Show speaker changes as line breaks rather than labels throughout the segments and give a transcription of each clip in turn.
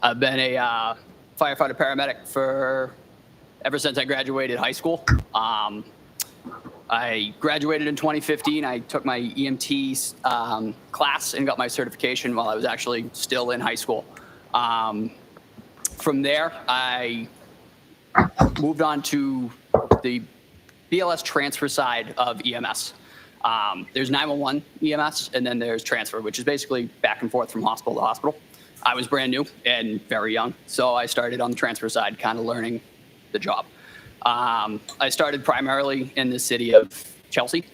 I've been a firefighter paramedic ever since I graduated high school. I graduated in 2015. I took my EMT class and got my certification while I was actually still in high school. From there, I moved on to the BLS transfer side of EMS. There's 911 EMS, and then there's transfer, which is basically back and forth from hospital to hospital. I was brand new and very young, so I started on the transfer side, kind of learning the job. I started primarily in the city of Chelsea,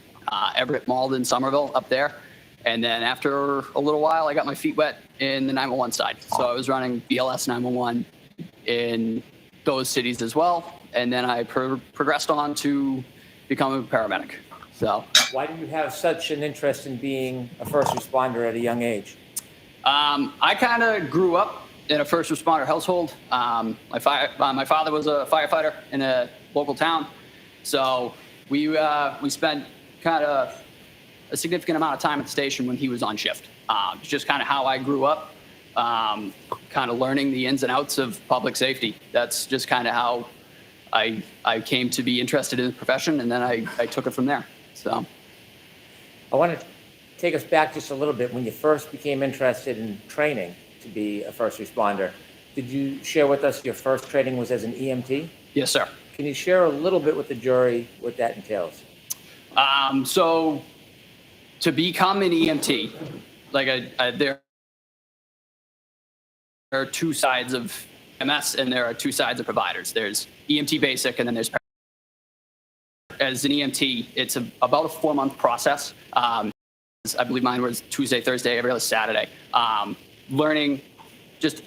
Everett, Malden, Somerville, up there. And then after a little while, I got my feet wet in the 911 side. So I was running BLS 911 in those cities as well. And then I progressed on to become a paramedic. So,
why do you have such an interest in being a first responder at a young age?
I kind of grew up in a first responder household. My father was a firefighter in a local town. So we spent kind of a significant amount of time at the station when he was on shift. It's just kind of how I grew up, kind of learning the ins and outs of public safety. That's just kind of how I came to be interested in the profession, and then I took it from there. So
I want to take us back just a little bit. When you first became interested in training to be a first responder, did you share with us your first training was as an EMT?
Yes, sir.
Can you share a little bit with the jury what that entails?
So to become an EMT, there are two sides of MS and there are two sides of providers. There's EMT basic and then there's as an EMT, it's about a 4-month process. I believe mine was Tuesday, Thursday, every other Saturday. Learning just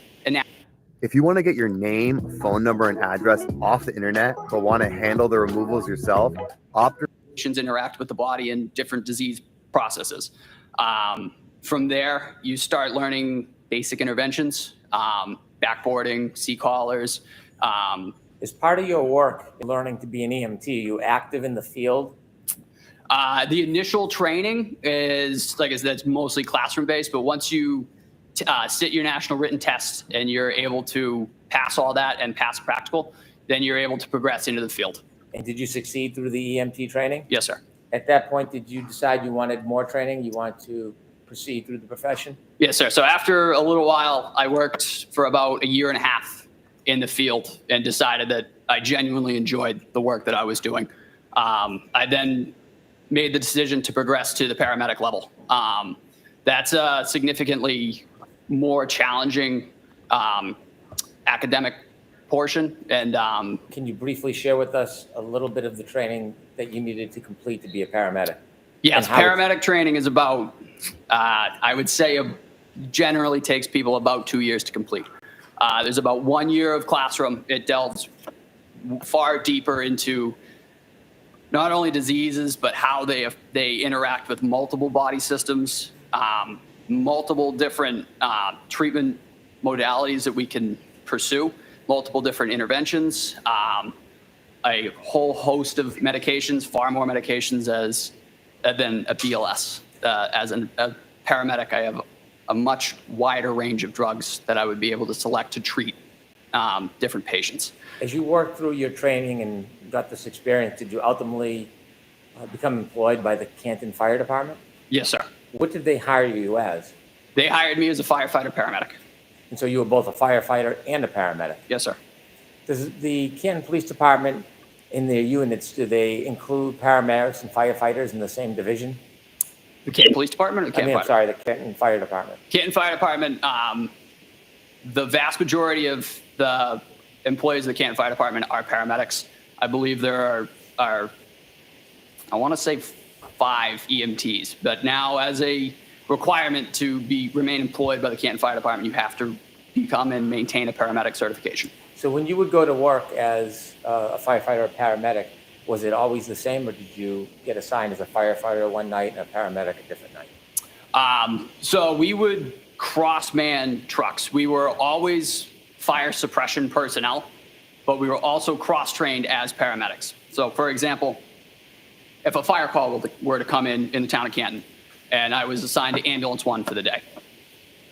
If you want to get your name, phone number, and address off the internet, but want to handle the removals yourself,
interact with the body in different disease processes. From there, you start learning basic interventions, backboarding, C-collars.
As part of your work, learning to be an EMT, you active in the field?
The initial training is, that's mostly classroom-based, but once you sit your national written test and you're able to pass all that and pass practical, then you're able to progress into the field.
And did you succeed through the EMT training?
Yes, sir.
At that point, did you decide you wanted more training? You wanted to proceed through the profession?
Yes, sir. So after a little while, I worked for about a year and a half in the field and decided that I genuinely enjoyed the work that I was doing. I then made the decision to progress to the paramedic level. That's a significantly more challenging academic portion. And
can you briefly share with us a little bit of the training that you needed to complete to be a paramedic?
Yes, paramedic training is about, I would say, generally takes people about 2 years to complete. There's about 1 year of classroom. It delves far deeper into not only diseases, but how they interact with multiple body systems, multiple different treatment modalities that we can pursue, multiple different interventions, a whole host of medications, far more medications than a BLS. As a paramedic, I have a much wider range of drugs that I would be able to select to treat different patients.
As you worked through your training and got this experience, did you ultimately become employed by the Canton Fire Department?
Yes, sir.
What did they hire you as?
They hired me as a firefighter paramedic.
And so you were both a firefighter and a paramedic?
Yes, sir.
Does the Canton Police Department, in their units, do they include paramedics and firefighters in the same division?
The Canton Police Department? Or the Canton
the Canton Fire Department.
Canton Fire Department, the vast majority of the employees of the Canton Fire Department are paramedics. I believe there are I want to say 5 EMTs, but now as a requirement to remain employed by the Canton Fire Department, you have to become and maintain a paramedic certification.
So when you would go to work as a firefighter or paramedic, was it always the same, or did you get assigned as a firefighter one night and a paramedic a different night?
So we would cross-man trucks. We were always fire suppression personnel, but we were also cross-trained as paramedics. So for example, if a fire call were to come in the town of Canton, and I was assigned to ambulance 1 for the day,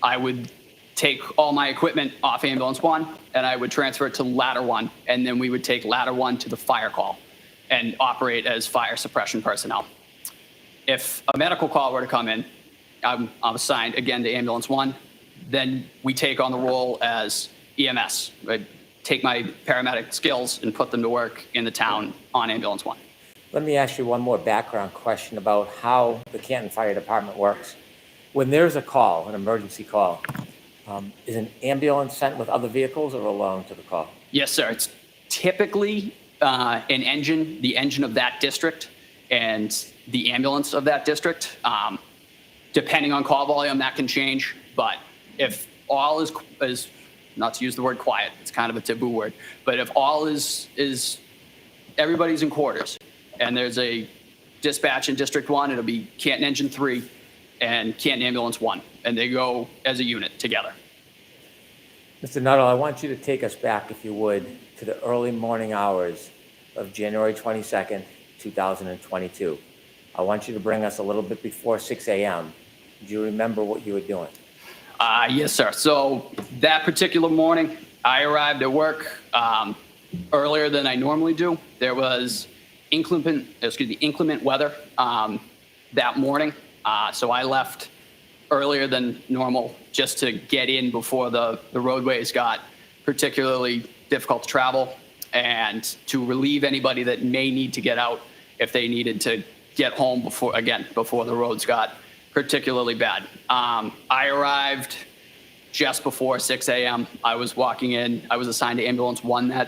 I would take all my equipment off ambulance 1 and I would transfer it to ladder 1, and then we would take ladder 1 to the fire call and operate as fire suppression personnel. If a medical call were to come in, I'm assigned again to ambulance 1, then we take on the role as EMS. I'd take my paramedic skills and put them to work in the town on ambulance 1.
Let me ask you one more background question about how the Canton Fire Department works. When there's a call, an emergency call, is an ambulance sent with other vehicles or alone to the call?
Yes, sir. It's typically the engine of that district and the ambulance of that district. Depending on call volume, that can change. But if all is not to use the word quiet, it's kind of a taboo word, but if all is everybody's in quarters and there's a dispatch in District 1, it'll be Canton Engine 3 and Canton Ambulance 1, and they go as a unit together.
Mr. Nuttall, I want you to take us back, if you would, to the early morning hours of January 22nd, 2022. I want you to bring us a little bit before 6 a.m. Do you remember what you were doing?
Yes, sir. So that particular morning, I arrived at work earlier than I normally do. There was inclement weather that morning. So I left earlier than normal just to get in before the roadways got particularly difficult to travel and to relieve anybody that may need to get out if they needed to get home before the roads got particularly bad. I arrived just before 6 a.m. I was walking in. I was assigned to ambulance 1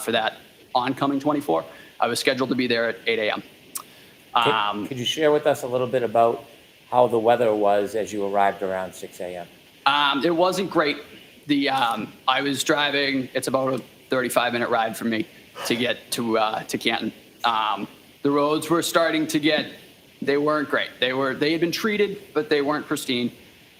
for that oncoming 24. I was scheduled to be there at 8 a.m.
Could you share with us a little bit about how the weather was as you arrived around 6 a.m.?
It wasn't great. I was driving. It's about a 35-minute ride for me to get to Canton. The roads were starting to they weren't great. They had been treated, but they weren't pristine.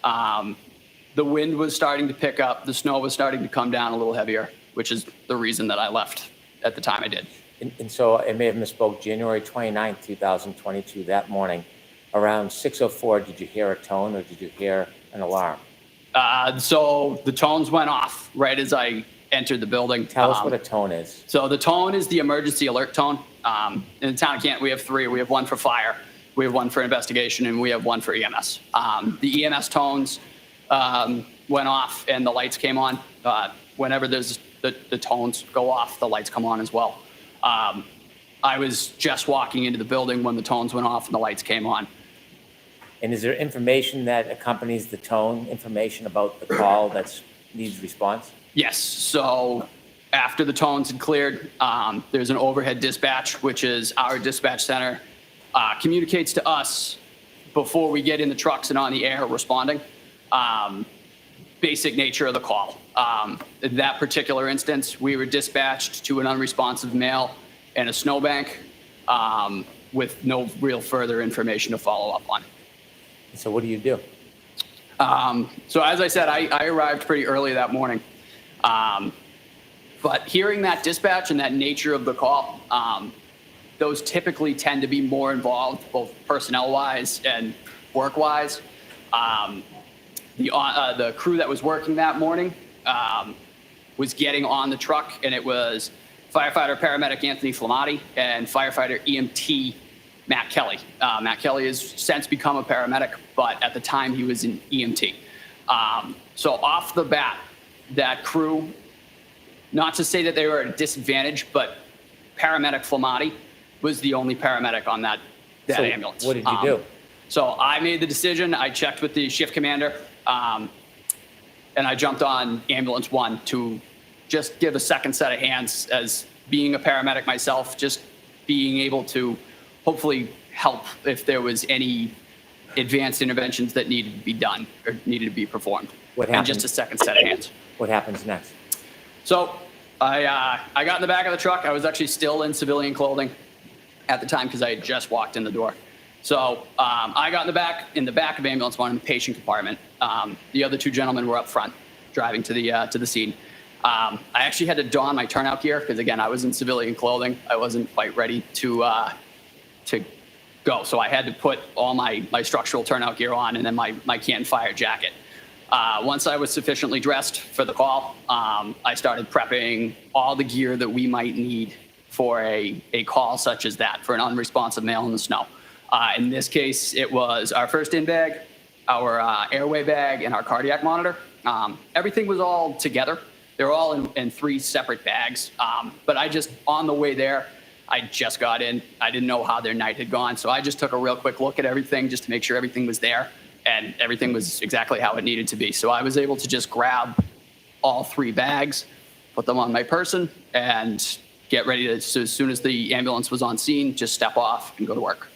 The wind was starting to pick up. The snow was starting to come down a little heavier, which is the reason that I left at the time I did.
And so I may have misspoke. January 29th, 2022, that morning, around 6:04, did you hear a tone or did you hear an alarm?
So the tones went off right as I entered the building.
Tell us what a tone is.
So the tone is the emergency alert tone. In the town of Canton, we have 3. We have 1 for fire, we have 1 for investigation, and we have 1 for EMS. The EMS tones went off and the lights came on. Whenever there's the tones go off, the lights come on as well. I was just walking into the building when the tones went off and the lights came on.
And is there information that accompanies the tone, information about the call that needs response?
Yes. So after the tones had cleared, there's an overhead dispatch, which is our dispatch center, communicates to us before we get in the trucks and on the air responding, basic nature of the call. In that particular instance, we were dispatched to an unresponsive male and a snowbank with no real further information to follow up on.
So what do you do?
So as I said, I arrived pretty early that morning. But hearing that dispatch and that nature of the call, those typically tend to be more involved, both personnel-wise and work-wise. The crew that was working that morning was getting on the truck, and it was firefighter paramedic Anthony Flamati and firefighter EMT Matt Kelly. Matt Kelly has since become a paramedic, but at the time he was an EMT. So off the bat, that crew, not to say that they were at a disadvantage, but paramedic Flamati was the only paramedic on that
So
ambulance.
what did you do?
So I made the decision. I checked with the shift commander, and I jumped on ambulance 1 to just give a second set of hands as being a paramedic myself, just being able to hopefully help if there was any advanced interventions that needed to be done or needed to be performed.
What
And
happened?
just a second set of hands.
What happens next?
So I got in the back of the truck. I was actually still in civilian clothing at the time because I had just walked in the door. So I got in the back of ambulance 1 in the patient compartment. The other 2 gentlemen were up front driving to the scene. I actually had to don my turnout gear because, again, I was in civilian clothing. I wasn't quite ready to go. So I had to put all my structural turnout gear on and then my Canton Fire jacket. Once I was sufficiently dressed for the call, I started prepping all the gear that we might need for a call such as that, for an unresponsive male in the snow. In this case, it was our first in bag, our airway bag, and our cardiac monitor. Everything was all together. They were all in 3 separate bags. But on the way there, I just got in. I didn't know how their night had gone. So I just took a real quick look at everything just to make sure everything was there. And everything was exactly how it needed to be. So I was able to just grab all 3 bags, put them on my person, and get ready to, so as soon as the ambulance was on scene, just step off and go to work.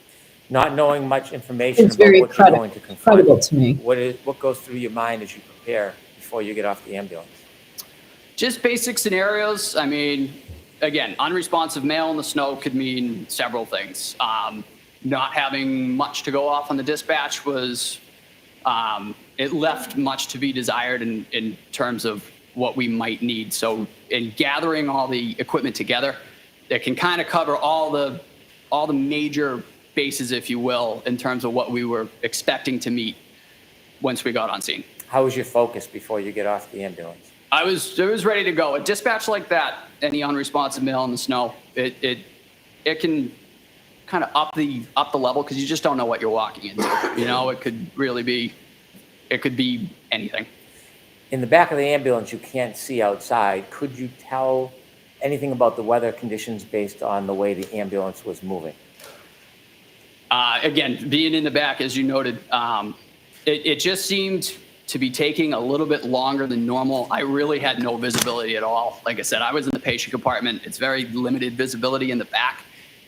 Not knowing much information
It's
about
very
what you're going to confront.
credible to me.
What goes through your mind as you prepare before you get off the ambulance?
Just basic scenarios. I mean, again, unresponsive male in the snow could mean several things. Not having much to go off on the dispatch was, it left much to be desired in terms of what we might need. So in gathering all the equipment together, it can kind of cover all the major bases, if you will, in terms of what we were expecting to meet once we got on scene.
How was your focus before you get off the ambulance?
I was ready to go. A dispatch like that, any unresponsive male in the snow, it can kind of up the level because you just don't know what you're walking into. You know, it could be anything.
In the back of the ambulance, you can't see outside. Could you tell anything about the weather conditions based on the way the ambulance was moving?
Again, being in the back, as you noted, it just seemed to be taking a little bit longer than normal. I really had no visibility at all. Like I said, I was in the patient compartment. It's very limited visibility in the back,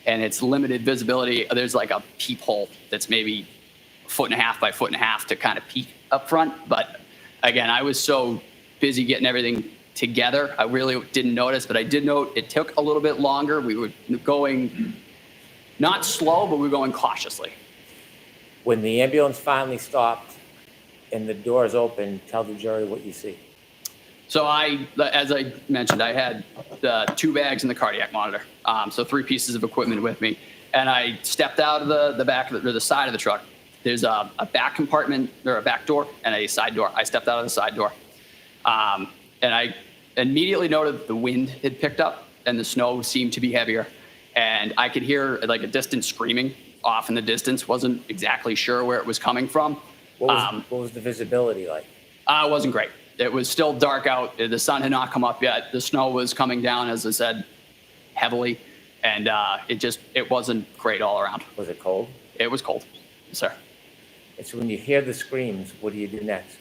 and it's limited visibility. There's like a peephole that's maybe 1.5 feet by 1.5 feet to kind of peek up front. But again, I was so busy getting everything together, I really didn't notice. But I did note it took a little bit longer. We were going not slow, but we were going cautiously.
When the ambulance finally stopped and the doors open, tell the jury what you see.
So as I mentioned, I had the 2 bags and the cardiac monitor. So 3 pieces of equipment with me. And I stepped out of the back of the side of the truck. There's a back compartment, or a back door and a side door. I stepped out of the side door. And I immediately noted the wind had picked up and the snow seemed to be heavier. And I could hear like a distant screaming off in the distance. Wasn't exactly sure where it was coming from.
What was the visibility like?
It wasn't great. It was still dark out. The sun had not come up yet. The snow was coming down, as I said, heavily. And it wasn't great all around.
Was it cold?
It was cold, yes, sir.
And so when you hear the screams, what do you do next?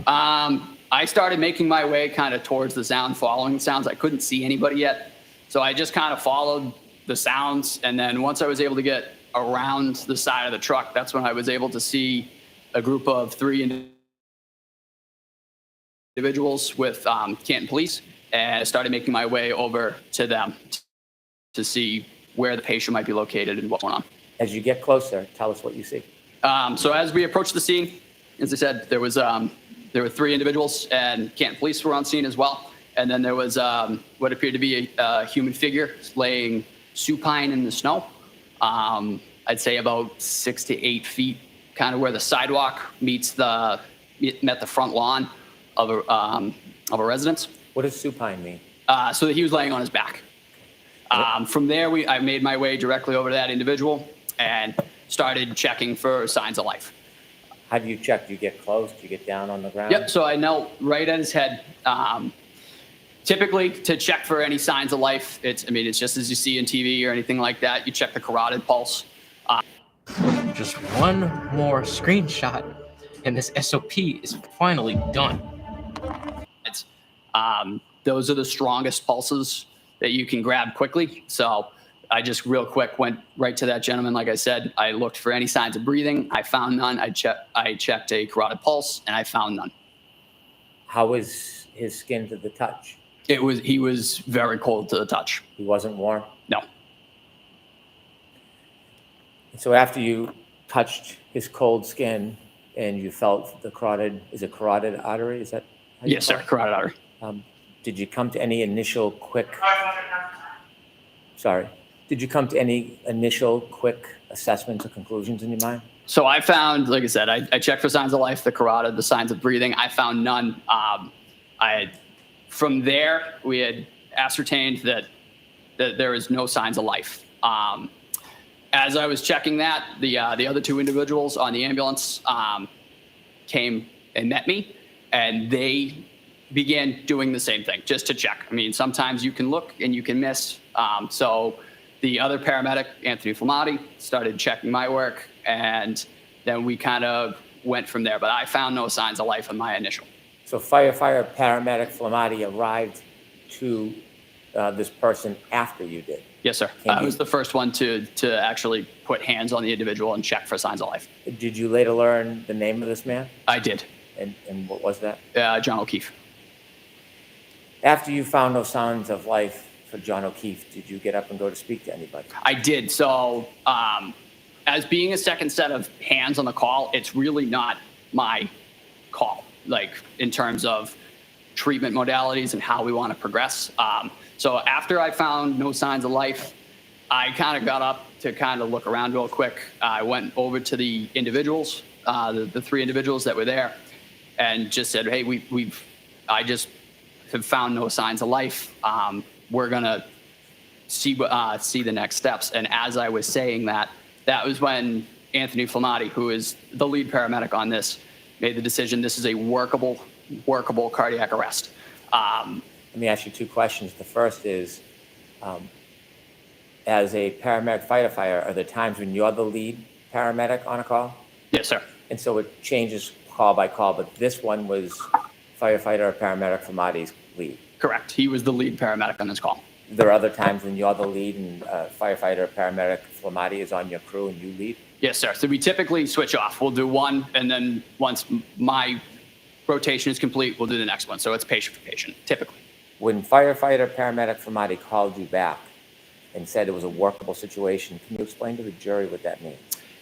I started making my way kind of towards the sound, following the sounds. I couldn't see anybody yet. So I just kind of followed the sounds. And then once I was able to get around the side of the truck, that's when I was able to see a group of 3 individuals with Canton Police, and I started making my way over to them to see where the patient might be located and what's going on.
As you get closer, tell us what you see.
So as we approached the scene, as I said, there were 3 individuals, and Canton Police were on scene as well. And then there was what appeared to be a human figure laying supine in the snow. I'd say about 6 to 8 feet, kind of where the sidewalk met the front lawn of a residence.
What does supine mean?
So he was laying on his back. From there, I made my way directly over to that individual and started checking for signs of life.
How do you check? Do you get close? Do you get down on the ground?
Yep. So I knelt right at his head. Typically, to check for any signs of life, it's just as you see in TV or anything like that. You check the carotid pulse.
Just one more screenshot, and this SOP is finally done.
Those are the strongest pulses that you can grab quickly. So I just real quick went right to that gentleman. Like I said, I looked for any signs of breathing. I found none. I checked a carotid pulse, and I found none.
How was his skin to the touch?
He was very cold to the touch.
He wasn't warm?
No.
So after you touched his cold skin and you felt the carotid artery? Is that how you
Yes, sir. Carotid artery.
Did you come to any initial quick assessments or conclusions in your mind?
So I found, like I said, I checked for signs of life, the carotid, the signs of breathing. I found none. From there, we had ascertained that there is no signs of life. As I was checking that, the other two individuals on the ambulance came and met me, and they began doing the same thing just to check. I mean, sometimes you can look and you can miss. So the other paramedic, Anthony Flamati, started checking my work, and then we kind of went from there. But I found no signs of life in my initial.
So firefighter paramedic Flamati arrived to this person after you did?
Yes, sir. I was the first one to actually put hands on the individual and check for signs of life.
Did you later learn the name of this man?
I did.
And what was that?
John O'Keefe.
After you found no signs of life for John O'Keefe, did you get up and go to speak to anybody?
I did. So as being a second set of hands on the call, it's really not my call, like in terms of treatment modalities and how we want to progress. So after I found no signs of life, I kind of got up to kind of look around real quick. I went over to the individuals, the three individuals that were there, and just said, hey, I just have found no signs of life. We're gonna see the next steps. And as I was saying that, that was when Anthony Flamati, who is the lead paramedic on this, made the decision. This is a workable cardiac arrest.
Let me ask you two questions. The first is, as a paramedic firefighter, are there times when you're the lead paramedic on a call?
Yes, sir.
And so it changes call by call, but this one was firefighter or paramedic Flamati's lead?
Correct. He was the lead paramedic on this call.
There are other times when you're the lead and firefighter or paramedic Flamati is on your crew and you lead?
Yes, sir. So we typically switch off. We'll do one, and then once my rotation is complete, we'll do the next one. So it's patient for patient, typically.
When firefighter paramedic Flamati called you back and said it was a workable situation, can you explain to the jury what that means?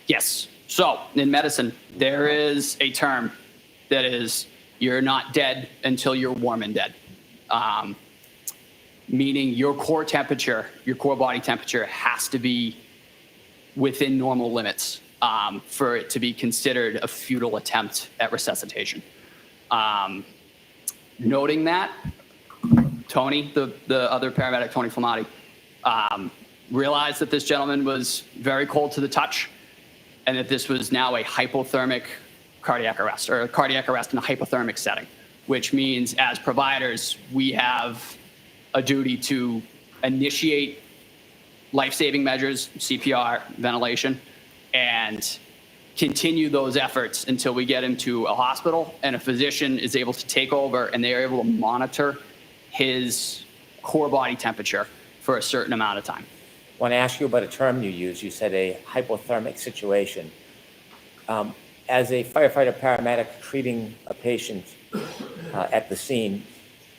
Yes. So in medicine, there is a term that is, you're not dead until you're warm and dead. Meaning your core temperature, your core body temperature has to be within normal limits for it to be considered a futile attempt at resuscitation. Noting that, Tony, the other paramedic, Tony Flamati, realized that this gentleman was very cold to the touch and that this was now a hypothermic cardiac arrest, or a cardiac arrest in a hypothermic setting, which means as providers, we have a duty to initiate life-saving measures, CPR, ventilation, and continue those efforts until we get him to a hospital and a physician is able to take over and they are able to monitor his core body temperature for a certain amount of time.
I want to ask you about a term you used. You said a hypothermic situation. As a firefighter paramedic treating a patient at the scene,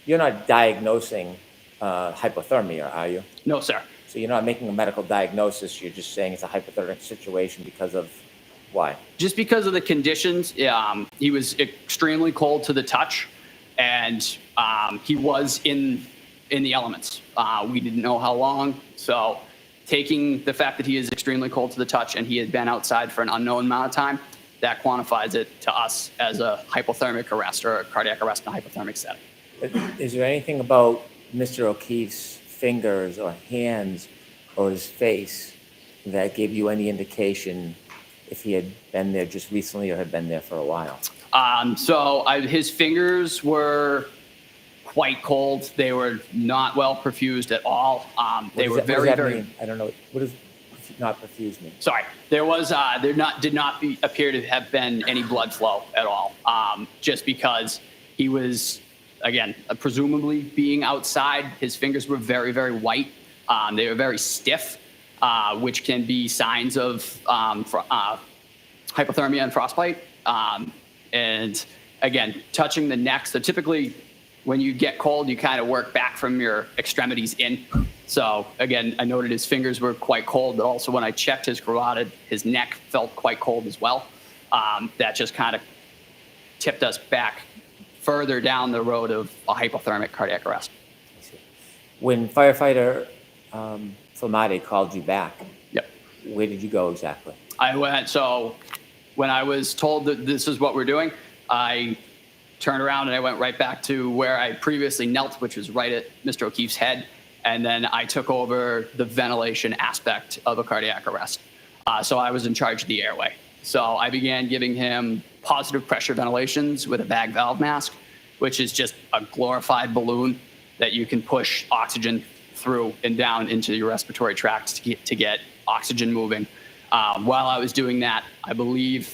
you're not diagnosing hypothermia, are you?
No, sir.
So you're not making a medical diagnosis. You're just saying it's a hypothermic situation because of why?
Just because of the conditions. He was extremely cold to the touch, and he was in the elements. We didn't know how long, so taking the fact that he is extremely cold to the touch and he had been outside for an unknown amount of time, that quantifies it to us as a hypothermic arrest or a cardiac arrest in a hypothermic setting.
Is there anything about Mr. O'Keefe's fingers or hands or his face that gave you any indication if he had been there just recently or had been there for a while?
His fingers were quite cold. They were not well perfused at all. They were very.
I don't know. What does not perfused mean?
Sorry, did not appear to have been any blood flow at all. Just because he was, again, presumably being outside, his fingers were very, very white. They were very stiff, which can be signs of hypothermia and frostbite. And again, touching the neck. So typically when you get cold, you kind of work back from your extremities in. So again, I noted his fingers were quite cold, but also when I checked his carotid, his neck felt quite cold as well. That just kind of tipped us back further down the road of a hypothermic cardiac arrest.
When firefighter Flamati called you back,
yep.
Where did you go exactly?
I went, so when I was told that this is what we're doing, I turned around and I went right back to where I previously knelt, which was right at Mr. O'Keefe's head. And then I took over the ventilation aspect of a cardiac arrest. So I was in charge of the airway. So I began giving him positive pressure ventilations with a bag valve mask, which is just a glorified balloon that you can push oxygen through and down into your respiratory tract to get oxygen moving. While I was doing that, I believe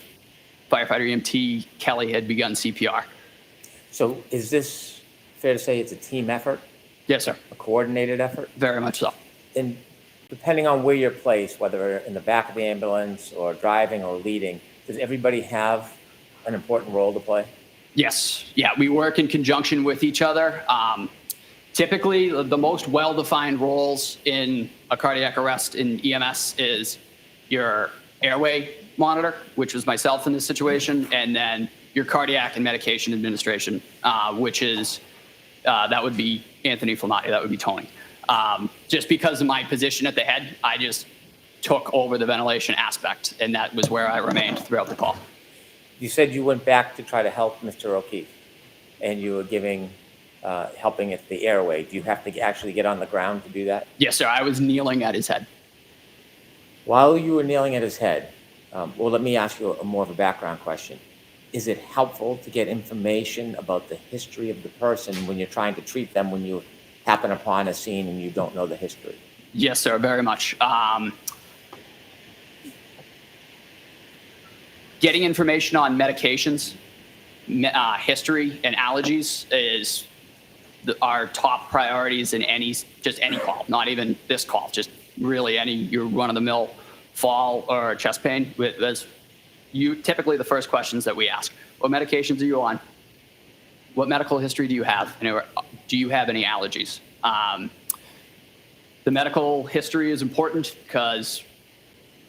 firefighter EMT Kelly had begun CPR.
So is this fair to say it's a team effort,
Yes, sir.
a coordinated effort?
Very much so.
And depending on where you're placed, whether in the back of the ambulance or driving or leading, does everybody have an important role to play?
Yes. Yeah, we work in conjunction with each other. Typically, the most well-defined roles in a cardiac arrest in EMS is your airway monitor, which was myself in this situation, and then your cardiac and medication administration, which is, that would be Anthony Flamati, that would be Tony. Just because of my position at the head, I just took over the ventilation aspect, and that was where I remained throughout the call.
You said you went back to try to help Mr. O'Keefe, and you were helping at the airway. Do you have to actually get on the ground to do that?
Yes, sir. I was kneeling at his head.
While you were kneeling at his head, well, let me ask you more of a background question. Is it helpful to get information about the history of the person when you're trying to treat them when you happen upon a scene and you don't know the history?
Yes, sir. Very much. Getting information on medications, history, and allergies is our top priorities in any call, not even this call, just really any your run-of-the-mill fall or chest pain. Typically the first questions that we ask: what medications are you on? What medical history do you have? And do you have any allergies? The medical history is important because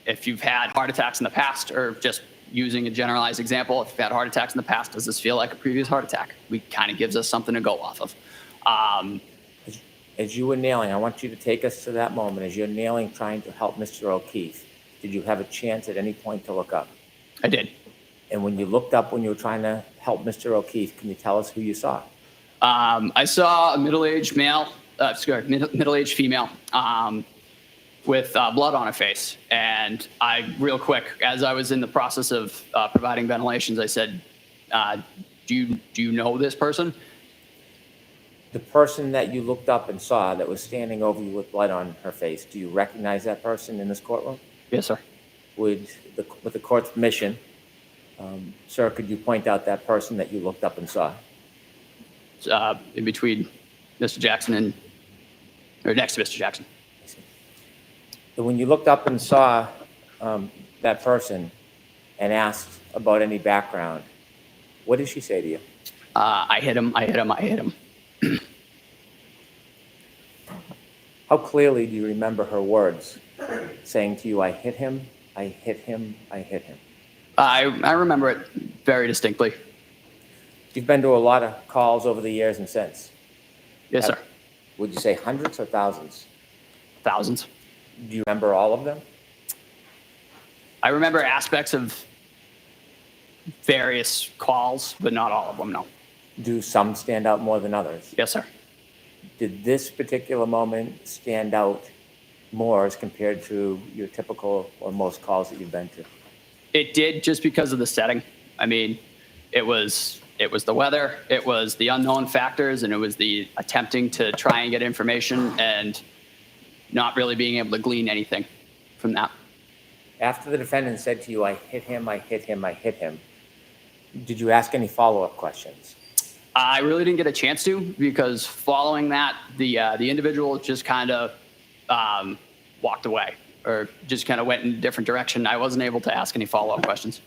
if you've had heart attacks in the past, or just using a generalized example, if you've had heart attacks in the past, does this feel like a previous heart attack? It kind of gives us something to go off of.
As you were kneeling, I want you to take us to that moment. As you're kneeling, trying to help Mr. O'Keefe, did you have a chance at any point to look up?
I did.
And when you looked up, when you were trying to help Mr. O'Keefe, can you tell us who you saw?
I saw a middle-aged middle-aged female with blood on her face. And real quick, as I was in the process of providing ventilations, I said, do you know this person?
The person that you looked up and saw that was standing over you with blood on her face, do you recognize that person in this courtroom?
Yes, sir.
With the court's permission, sir, could you point out that person that you looked up and saw?
In between Mr. Jackson or next to Mr. Jackson.
So when you looked up and saw that person and asked about any background, what did she say to you?
I hit him.
How clearly do you remember her words saying to you, I hit him, I hit him, I hit him?
I remember it very distinctly.
You've been to a lot of calls over the years and since.
Yes, sir.
Would you say hundreds or thousands?
Thousands.
Do you remember all of them?
I remember aspects of various calls, but not all of them, no.
Do some stand out more than others?
Yes, sir.
Did this particular moment stand out more as compared to your typical or most calls that you've been to?
It did, just because of the setting. I mean, it was the weather, it was the unknown factors, and it was the attempting to try and get information and not really being able to glean anything from that.
After the defendant said to you, I hit him, I hit him, I hit him, did you ask any follow-up questions?
I really didn't get a chance to, because following that, the individual just kind of walked away, or just kind of went in a different direction. I wasn't able to ask any follow-up questions.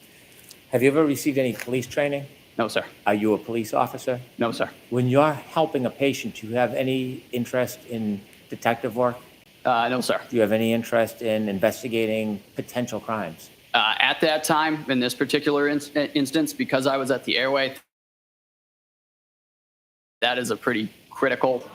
Have you ever received any police training?
No, sir.
Are you a police officer?
No, sir.
When you're helping a patient, do you have any interest in detective work?
No, sir.
Do you have any interest in investigating potential crimes?
At that time, in this particular instance, because I was at the airway, that is a pretty critical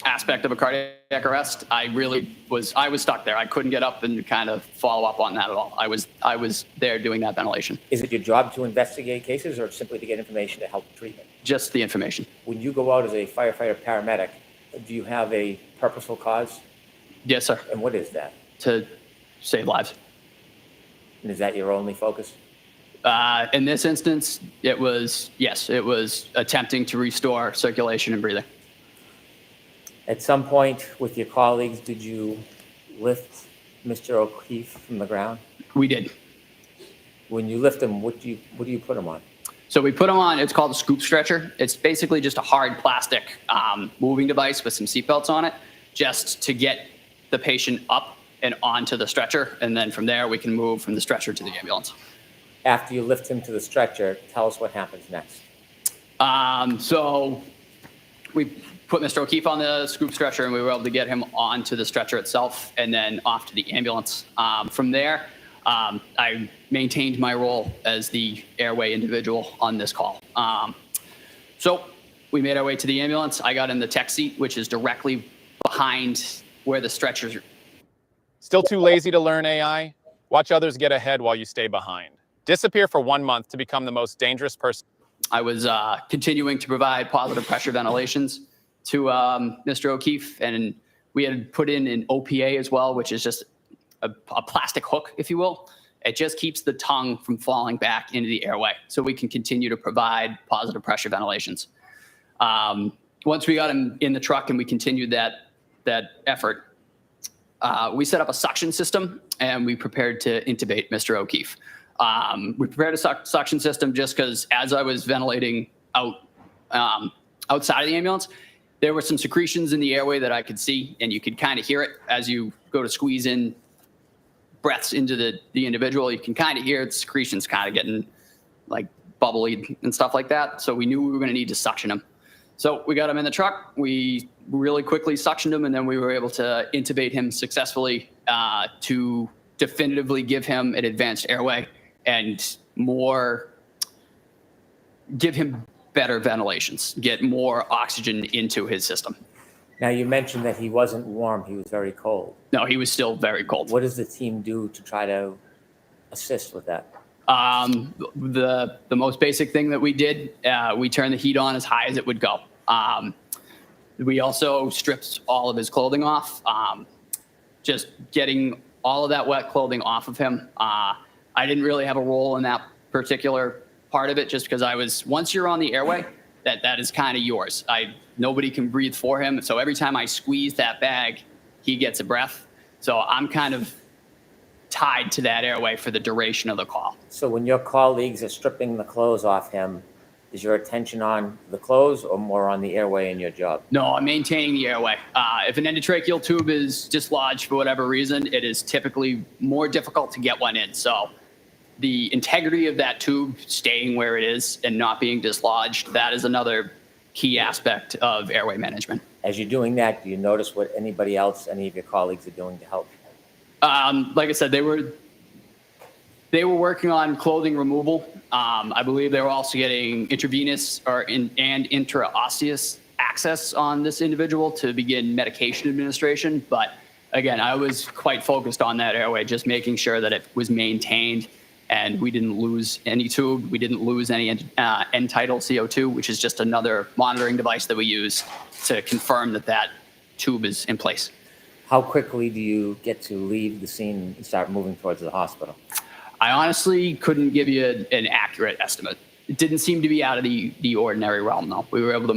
aspect of a cardiac arrest, I was stuck there. I couldn't get up and kind of follow up on that at all. I was there doing that ventilation.
Is it your job to investigate cases or simply to get information to help treatment?
Just the information.
When you go out as a firefighter paramedic, do you have a purposeful cause?
Yes, sir.
And what is that?
To save lives.
And is that your only focus?
In this instance, it was attempting to restore circulation and breathing.
At some point with your colleagues, did you lift Mr. O'Keefe from the ground?
We did.
When you lift him, what do you put him on?
So we put him on, it's called a scoop stretcher. It's basically just a hard plastic moving device with some seatbelts on it, just to get the patient up and onto the stretcher. And then from there, we can move from the stretcher to the ambulance.
After you lift him to the stretcher, tell us what happens next.
So we put Mr. O'Keefe on the scoop stretcher and we were able to get him onto the stretcher itself and then off to the ambulance. From there, I maintained my role as the airway individual on this call. So we made our way to the ambulance. I got in the tech seat, which is directly behind where the stretchers are.
Still too lazy to learn AI? Watch others get ahead while you stay behind. Disappear for 1 month to become the most dangerous person.
I was continuing to provide positive pressure ventilations to Mr. O'Keefe, and we had put in an OPA as well, which is just a plastic hook, if you will. It just keeps the tongue from falling back into the airway, so we can continue to provide positive pressure ventilations. Once we got him in the truck and we continued that effort, we set up a suction system and we prepared to intubate Mr. O'Keefe. We prepared a suction system just because as I was ventilating outside of the ambulance, there were some secretions in the airway that I could see, and you could kind of hear it as you go to squeeze in breaths into the individual. You can kind of hear the secretions kind of getting like bubbly and stuff like that. So we knew we were going to need to suction him. So we got him in the truck. We really quickly suctioned him, and then we were able to intubate him successfully to definitively give him an advanced airway and give him better ventilations, get more oxygen into his system.
Now, you mentioned that he wasn't warm, he was very cold.
No, he was still very cold.
What does the team do to try to assist with that?
The most basic thing that we did, we turned the heat on as high as it would go. We also stripped all of his clothing off, just getting all of that wet clothing off of him. I didn't really have a role in that particular part of it, just because once you're on the airway, that is kind of yours. Nobody can breathe for him. So every time I squeeze that bag, he gets a breath. So I'm kind of tied to that airway for the duration of the call.
So when your colleagues are stripping the clothes off him, is your attention on the clothes or more on the airway in your job?
No, I'm maintaining the airway. If an endotracheal tube is dislodged for whatever reason, it is typically more difficult to get one in. So the integrity of that tube staying where it is and not being dislodged, that is another key aspect of airway management.
As you're doing that, do you notice what any of your colleagues are doing to help?
Like I said, they were working on clothing removal. I believe they were also getting intravenous and intraosseous access on this individual to begin medication administration. But again, I was quite focused on that airway, just making sure that it was maintained and we didn't lose any tube. We didn't lose any end-tidal CO2, which is just another monitoring device that we use to confirm that tube is in place.
How quickly do you get to leave the scene and start moving towards the hospital?
I honestly couldn't give you an accurate estimate. It didn't seem to be out of the ordinary realm, though. We were able to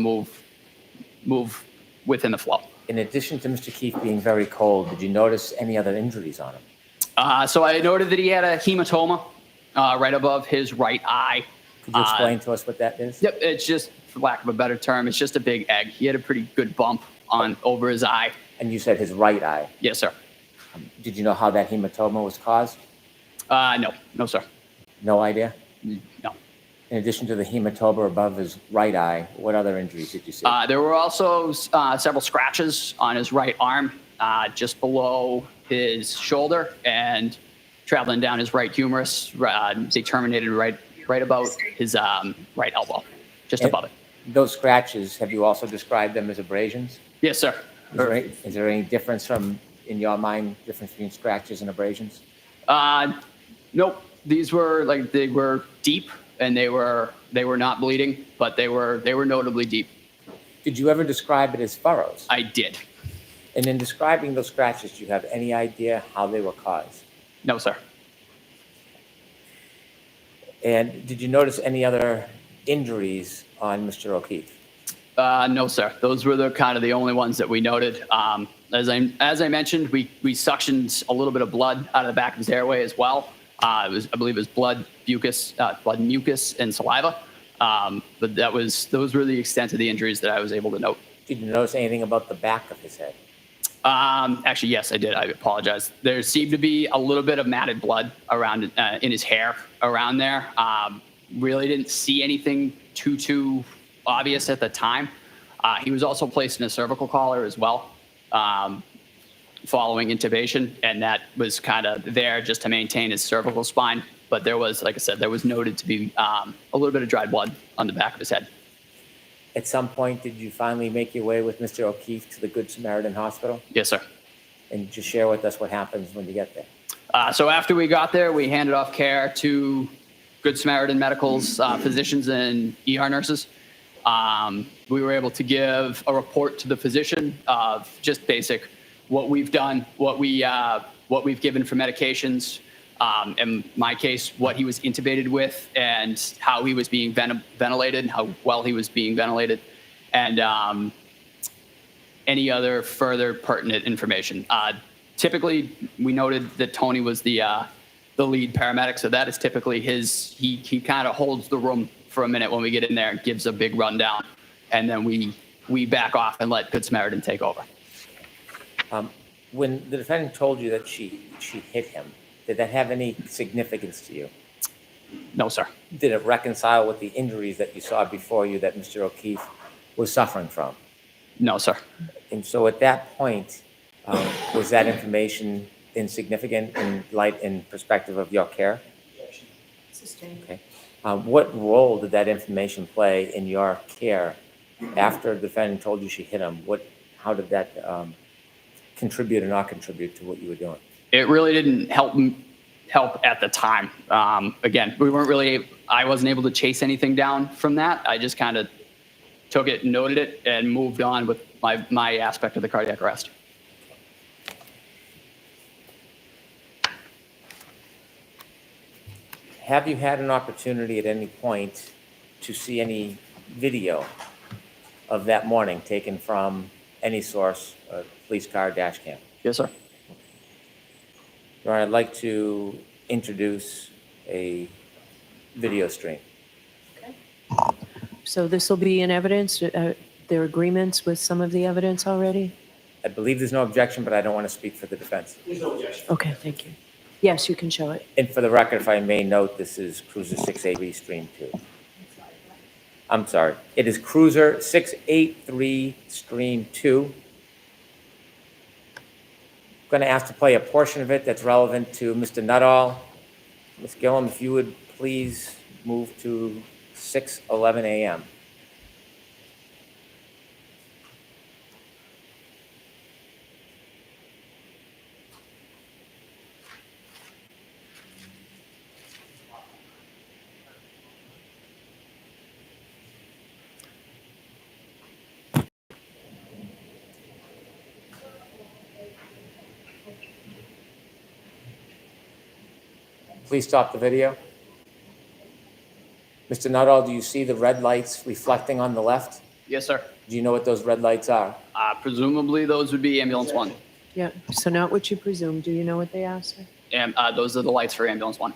move within the flow.
In addition to Mr. Keefe being very cold, did you notice any other injuries on him?
So I noted that he had a hematoma right above his right eye.
Could you explain to us what that is?
Yep, it's just, for lack of a better term, it's just a big egg. He had a pretty good bump over his eye.
And you said his right eye?
Yes, sir.
Did you know how that hematoma was caused?
No, sir.
No idea?
No.
In addition to the hematoma above his right eye, what other injuries did you see?
There were also several scratches on his right arm, just below his shoulder and traveling down his right humerus. They terminated right about his right elbow, just above it.
Those scratches, have you also described them as abrasions?
Yes, sir.
Is there any difference from, in your mind, difference between scratches and abrasions?
Nope. These were they were deep, and they were not bleeding, but they were notably deep.
Did you ever describe it as furrows?
I did.
And in describing those scratches, do you have any idea how they were caused?
No, sir.
And did you notice any other injuries on Mr. O'Keefe?
No, sir. Those were the only ones that we noted. As I mentioned, we suctioned a little bit of blood out of the back of his airway as well. I believe it was blood, mucus, and saliva. But those were the extent of the injuries that I was able to note.
Did you notice anything about the back of his head?
Actually, yes, I did. I apologize. There seemed to be a little bit of matted blood around in his hair around there. Really didn't see anything too obvious at the time. He was also placed in a cervical collar as well, following intubation, and that was kind of there just to maintain his cervical spine. But there was, like I said, there was noted to be a little bit of dried blood on the back of his head.
At some point, did you finally make your way with Mr. O'Keefe to the Good Samaritan Hospital?
Yes, sir.
And just share with us what happens when you get there.
So after we got there, we handed off care to Good Samaritan Medical's physicians and ER nurses. We were able to give a report to the physician of just basic what we've done, what we've given for medications, in my case, what he was intubated with, and how he was being ventilated, how well he was being ventilated, and any other further pertinent information. Typically, we noted that Tony was the lead paramedic, so that is typically he kind of holds the room for a minute when we get in there and gives a big rundown, and then we back off and let Good Samaritan take over.
When the defendant told you that she hit him, did that have any significance to you?
No, sir.
Did it reconcile with the injuries that you saw before you that Mr. O'Keefe was suffering from?
No, sir.
And so at that point, was that information insignificant in perspective of your care?
Sustained.
Okay. What role did that information play in your care after the defendant told you she hit him? How did that contribute or not contribute to what you were doing?
It really didn't help at the time. Again, I wasn't able to chase anything down from that. I just kind of took it, noted it, and moved on with my aspect of the cardiac arrest.
Have you had an opportunity at any point to see any video of that morning taken from any source, a police car, dash cam?
Yes, sir.
Your Honor, I'd like to introduce a video stream.
So this will be in evidence? There are agreements with some of the evidence already?
I believe there's no objection, but I don't want to speak for the defense.
Okay, thank you. Yes, you can show it.
And for the record, if I may note, this is Cruiser 683 Stream 2. I'm sorry. It is Cruiser 683 Stream 2. I'm going to ask to play a portion of it that's relevant to Mr. Nuttall. Ms. Gillum, if you would please move to 6:11 a.m. Please stop the video. Mr. Nuttall, do you see the red lights reflecting on the left?
Yes, sir.
Do you know what those red lights are?
Presumably, those would be ambulance 1.
Yeah, so not what you presume. Do you know what they asked?
And those are the lights for ambulance 1.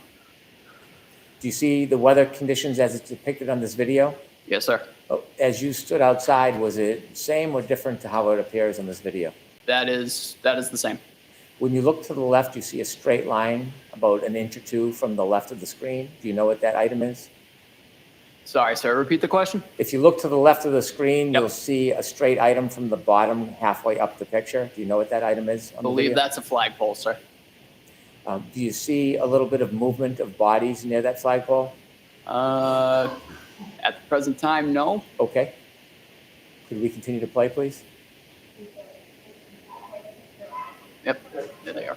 Do you see the weather conditions as it's depicted on this video?
Yes, sir.
As you stood outside, was it same or different to how it appears in this video?
That is the same.
When you look to the left, you see a straight line about an inch or two from the left of the screen. Do you know what that item is?
Sorry, sir. Repeat the question.
If you look to the left of the screen,
Yep.
You'll see a straight item from the bottom halfway up the picture. Do you know what that item is?
I believe that's a flagpole, sir.
Do you see a little bit of movement of bodies near that flagpole?
At the present time, no.
Okay. Could we continue to play, please?
Yep, there they are.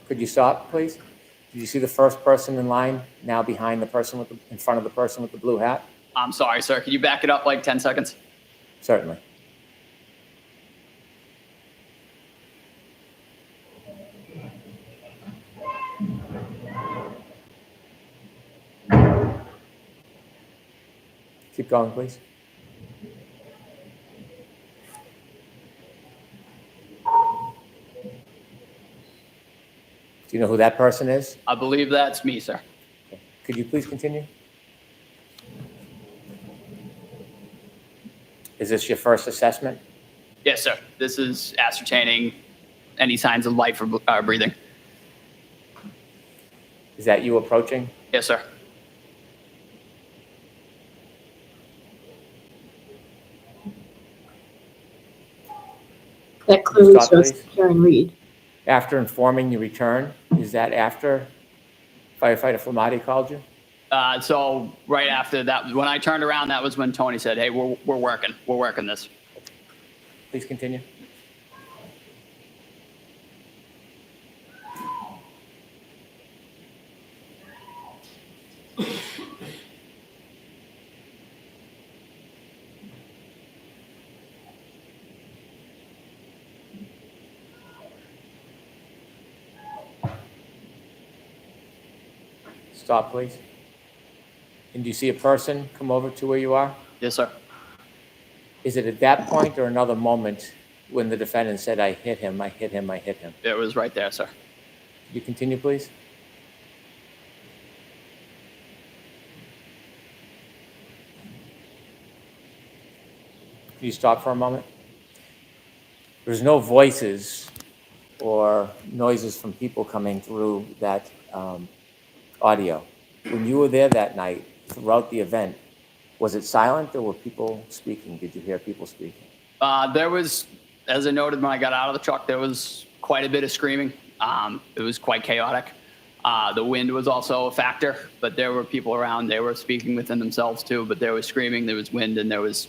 Could you stop, please? Did you see the first person in line now behind the person with in front of the person with the blue hat?
I'm sorry, sir. Can you back it up like 10 seconds?
Certainly. Keep going, please. Do you know who that person is?
I believe that's me, sir.
Okay. Could you please continue? Is this your first assessment?
Yes, sir. This is ascertaining any signs of life or breathing.
Is that you approaching?
Yes, sir.
That clearly
Stop,
shows
please.
Karen Reed.
After informing your return, is that after firefighter Flamati called you?
So right after that, when I turned around, that was when Tony said, "Hey, we're working this."
Please continue. Stop, please. And do you see a person come over to where you are?
Yes, sir.
Is it at that point or another moment when the defendant said, I hit him, I hit him, I hit him?
It was right there, sir.
Could you continue, please? Could you stop for a moment? There's no voices or noises from people coming through that audio. When you were there that night, throughout the event, was it silent or were people speaking? Did you hear people speaking?
There was, as I noted when I got out of the truck, there was quite a bit of screaming. It was quite chaotic. The wind was also a factor, but there were people around. They were speaking within themselves too, but there was screaming, there was wind, and there was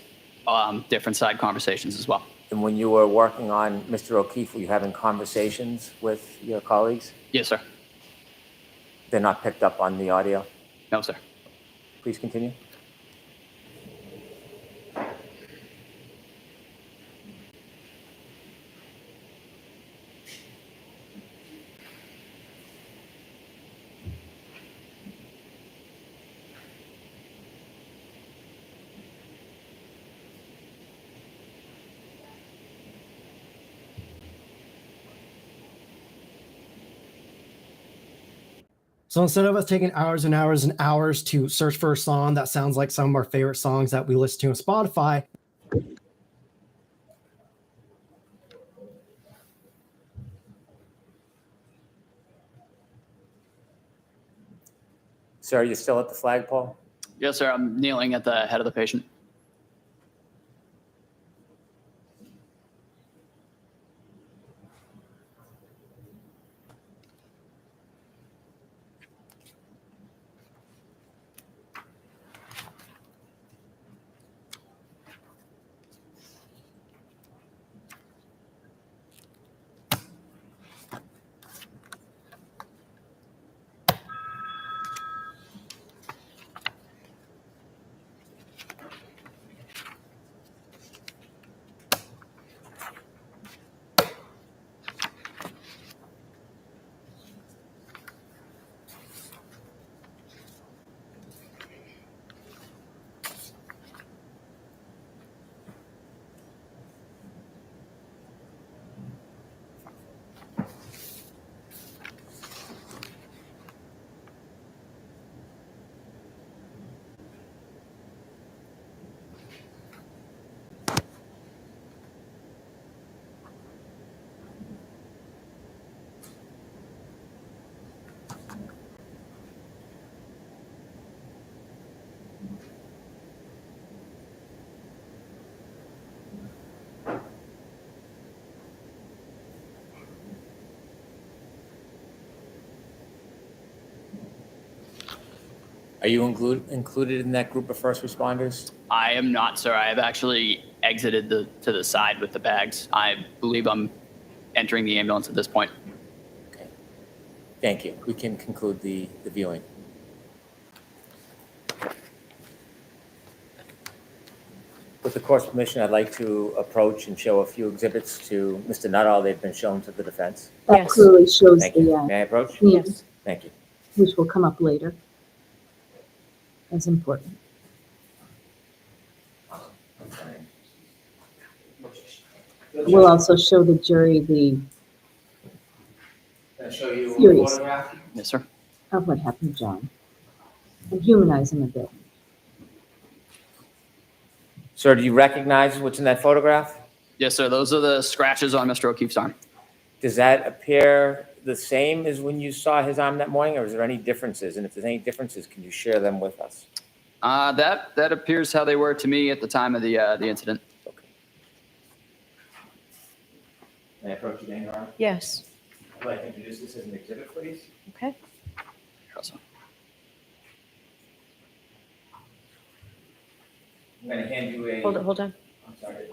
different side conversations as well.
And when you were working on Mr. O'Keefe, were you having conversations with your colleagues?
Yes, sir.
They're not picked up on the audio?
No, sir.
Please continue.
So instead of us taking hours and hours and hours to search for a song that sounds like some of our favorite songs that we listen to on Spotify,
Sir, are you still at the flagpole?
Yes, sir. I'm kneeling at the head of the patient.
Are you included in that group of first responders?
I am not, sir. I have actually exited to the side with the bags. I believe I'm entering the ambulance at this point.
Okay. Thank you. We can conclude the viewing. With the court's permission, I'd like to approach and show a few exhibits to Mr. Nuttall. They've been shown to the defense.
That
Yes.
clearly shows
Thank you.
the
May I approach?
themes,
Thank you.
which will come up later as important. We'll also show the jury the
Can I show you a
Series.
photograph?
Yes, sir.
of what happened to John and humanize him a bit.
Sir, do you recognize what's in that photograph?
Yes, sir. Those are the scratches on Mr. O'Keefe's arm.
Does that appear the same as when you saw his arm that morning, or is there any differences? And if there's any differences, can you share them with us?
That appears how they were to me at the time of the incident.
Okay. May I approach you, Dan, Your Honor?
Yes.
I'd like to introduce this as an exhibit, please.
Okay.
Also.
I'm going to hand you a.
Hold on.
I'm sorry.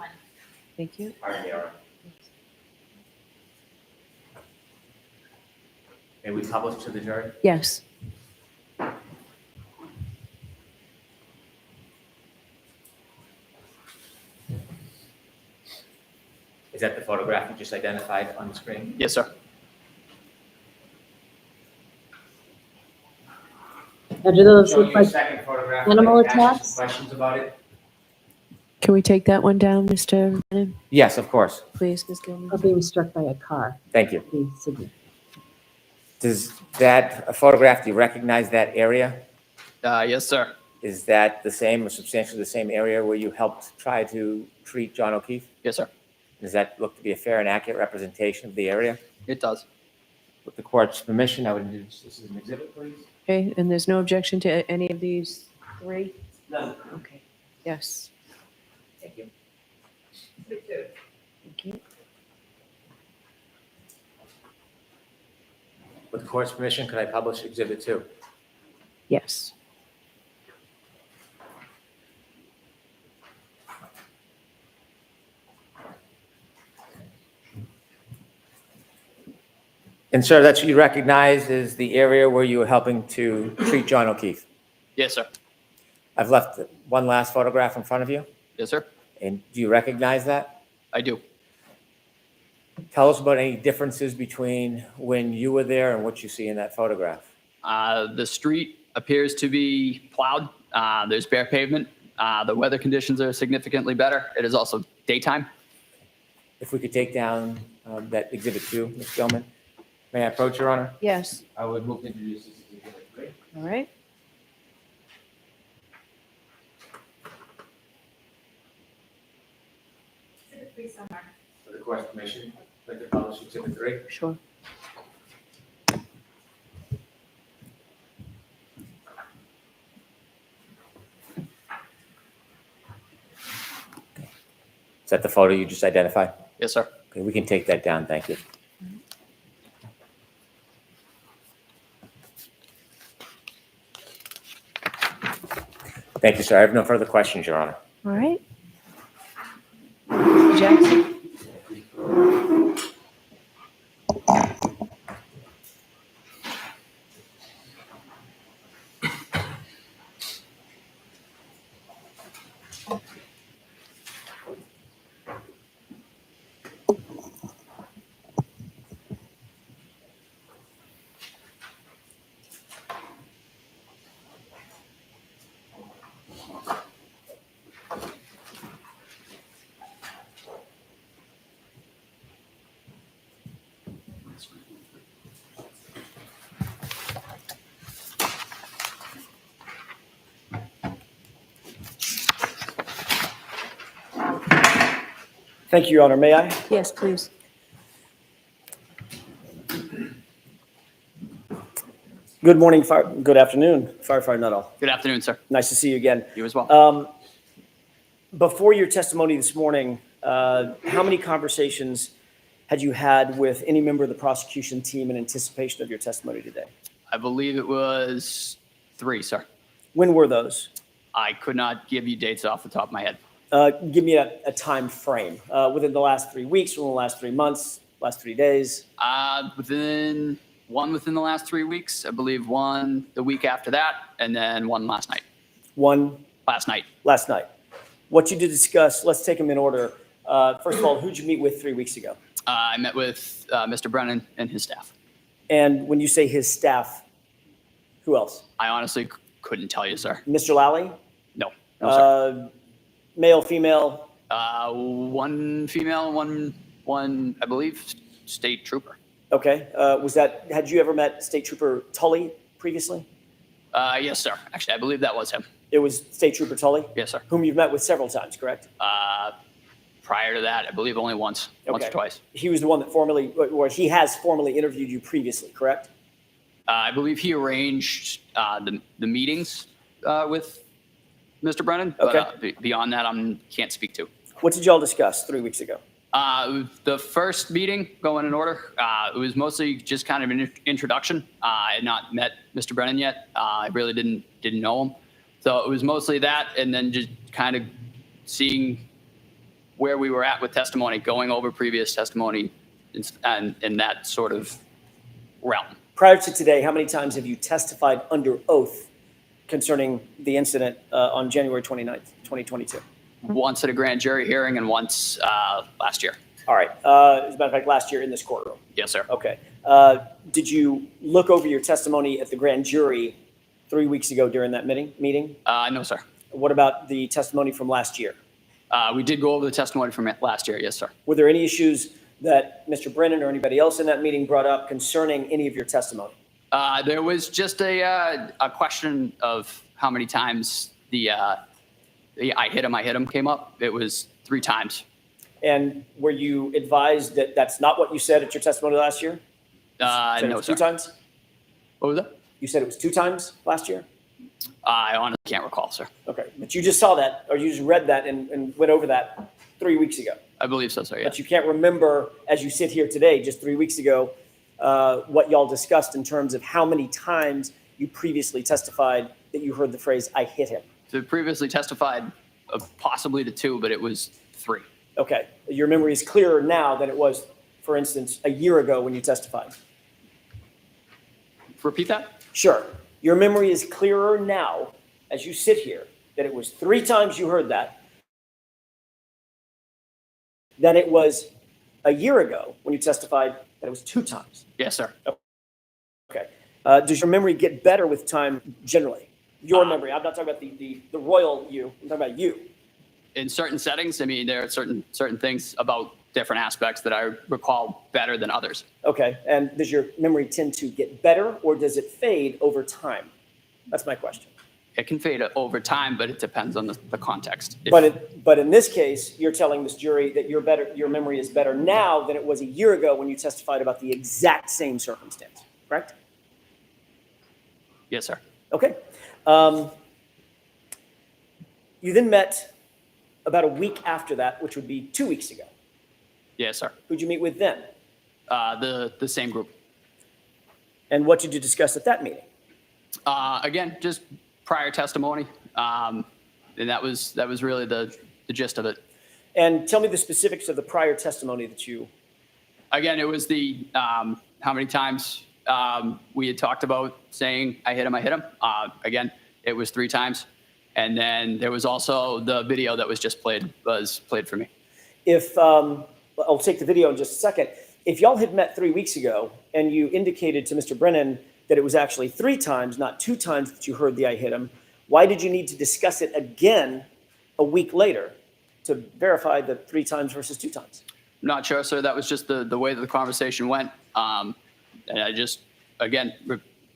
Thank you.
Pardon me, Your Honor. May we publish to the jury?
Yes.
Is that the photograph you just identified on the screen?
Yes, sir.
Now, do those
Showing
look
you a
like
second photograph.
animal
I'd like to ask you
attacks?
some questions about it?
Can we take that one down, Mr. Brennan?
Yes, of course.
Please, Ms. Gilman?
of being struck by a car?
Thank you.
The signal.
Does that photograph, do you recognize that area?
Yes, sir.
Is that the same or substantially the same area where you helped try to treat John O'Keefe?
Yes, sir.
Does that look to be a fair and accurate representation of the area?
It does.
With the court's permission, I would introduce this as an exhibit, please.
Okay, and there's no objection to any of these three?
No.
Okay. Yes.
Thank you.
Thank you.
With the court's permission, could I publish exhibit 2?
Yes.
And sir, that's what you recognize as the area where you were helping to treat John O'Keefe.
Yes, sir.
I've left one last photograph in front of you.
Yes, sir.
And do you recognize that?
I do.
Tell us about any differences between when you were there and what you see in that photograph.
The street appears to be plowed. There's bare pavement. The weather conditions are significantly better. It is also daytime.
If we could take down that exhibit 2, Ms. Gilman. May I approach, Your Honor?
Yes.
I would move to introduce this as exhibit 3.
All right.
With the court's permission, I'd like to publish exhibit 3.
Sure.
Is that the photo you just identified?
Yes, sir.
Okay, we can take that down. Thank you. Thank you, sir. I have no further questions, Your Honor.
All right. Mr. Jackson?
Thank you, Your Honor. May I?
Yes, please.
Good morning, good afternoon, Firefighter Nuttall.
Good afternoon, sir.
Nice to see you again.
You as well.
Before your testimony this morning, how many conversations had you had with any member of the prosecution team in anticipation of your testimony today?
I believe it was 3, sir.
When were those?
I could not give you dates off the top of my head.
Give me a time frame within the last 3 weeks, within the last 3 months, last 3 days.
Within the last 3 weeks, I believe one the week after that, and then one last night.
One
Last night.
last night. What you did discuss, let's take them in order. First of all, who'd you meet with 3 weeks ago?
I met with Mr. Brennan and his staff.
And when you say his staff, who else?
I honestly couldn't tell you, sir.
Mr. Lally?
No, sir.
Male, female?
One female, one I believe, state trooper.
Okay. Had you ever met State Trooper Tully previously?
Yes, sir. Actually, I believe that was him.
It was State Trooper Tully?
Yes, sir.
Whom you've met with several times, correct?
Prior to that, I believe only once or twice.
He was the one that he has formally interviewed you previously, correct?
I believe he arranged the meetings with Mr. Brennan, but beyond that, I can't speak to.
What did y'all discuss 3 weeks ago?
The first meeting, going in order, it was mostly just kind of an introduction. I had not met Mr. Brennan yet. I really didn't know him. So it was mostly that, and then just kind of seeing where we were at with testimony, going over previous testimony and in that sort of realm.
Prior to today, how many times have you testified under oath concerning the incident on January 29th, 2022?
Once at a grand jury hearing and once last year.
All right. As a matter of fact, last year in this courtroom.
Yes, sir.
Okay. Did you look over your testimony at the grand jury 3 weeks ago during that meeting?
No, sir.
What about the testimony from last year?
We did go over the testimony from last year. Yes, sir.
Were there any issues that Mr. Brennan or anybody else in that meeting brought up concerning any of your testimony?
There was just a question of how many times the I hit him came up. It was 3 times.
And were you advised that that's not what you said at your testimony last year?
No, sir.
2 times?
What was that?
You said it was 2 times last year?
I honestly can't recall, sir.
Okay. But you just saw that, or you just read that and went over that 3 weeks ago.
I believe so, sir. Yeah.
But you can't remember, as you sit here today, just 3 weeks ago, what y'all discussed in terms of how many times you previously testified that you heard the phrase, I hit him.
So previously testified possibly to 2, but it was 3.
Okay. Your memory is clearer now than it was, for instance, a year ago when you testified.
Repeat that?
Sure. Your memory is clearer now as you sit here that it was 3 times you heard that than it was a year ago when you testified that it was 2 times.
Yes, sir.
Okay. Does your memory get better with time generally? Your memory. I'm not talking about the royal you. I'm talking about you.
In certain settings, I mean, there are certain things about different aspects that I recall better than others.
Okay. And does your memory tend to get better or does it fade over time? That's my question.
It can fade over time, but it depends on the context.
But in this case, you're telling this jury that your memory is better now than it was a year ago when you testified about the exact same circumstance, correct?
Yes, sir.
Okay. You then met about a week after that, which would be 2 weeks ago.
Yes, sir.
Who'd you meet with then?
The same group.
And what did you discuss at that meeting?
Again, just prior testimony, and that was really the gist of it.
And tell me the specifics of the prior testimony that you.
Again, it was the how many times we had talked about saying I hit him. Again, it was 3 times, and then there was also the video that was just played for me.
If I'll take the video in just a second. If y'all had met 3 weeks ago and you indicated to Mr. Brennan that it was actually 3 times, not 2 times that you heard the I hit him, why did you need to discuss it again a week later to verify the 3 times versus 2 times?
Not sure, sir. That was just the way that the conversation went. And I just, again,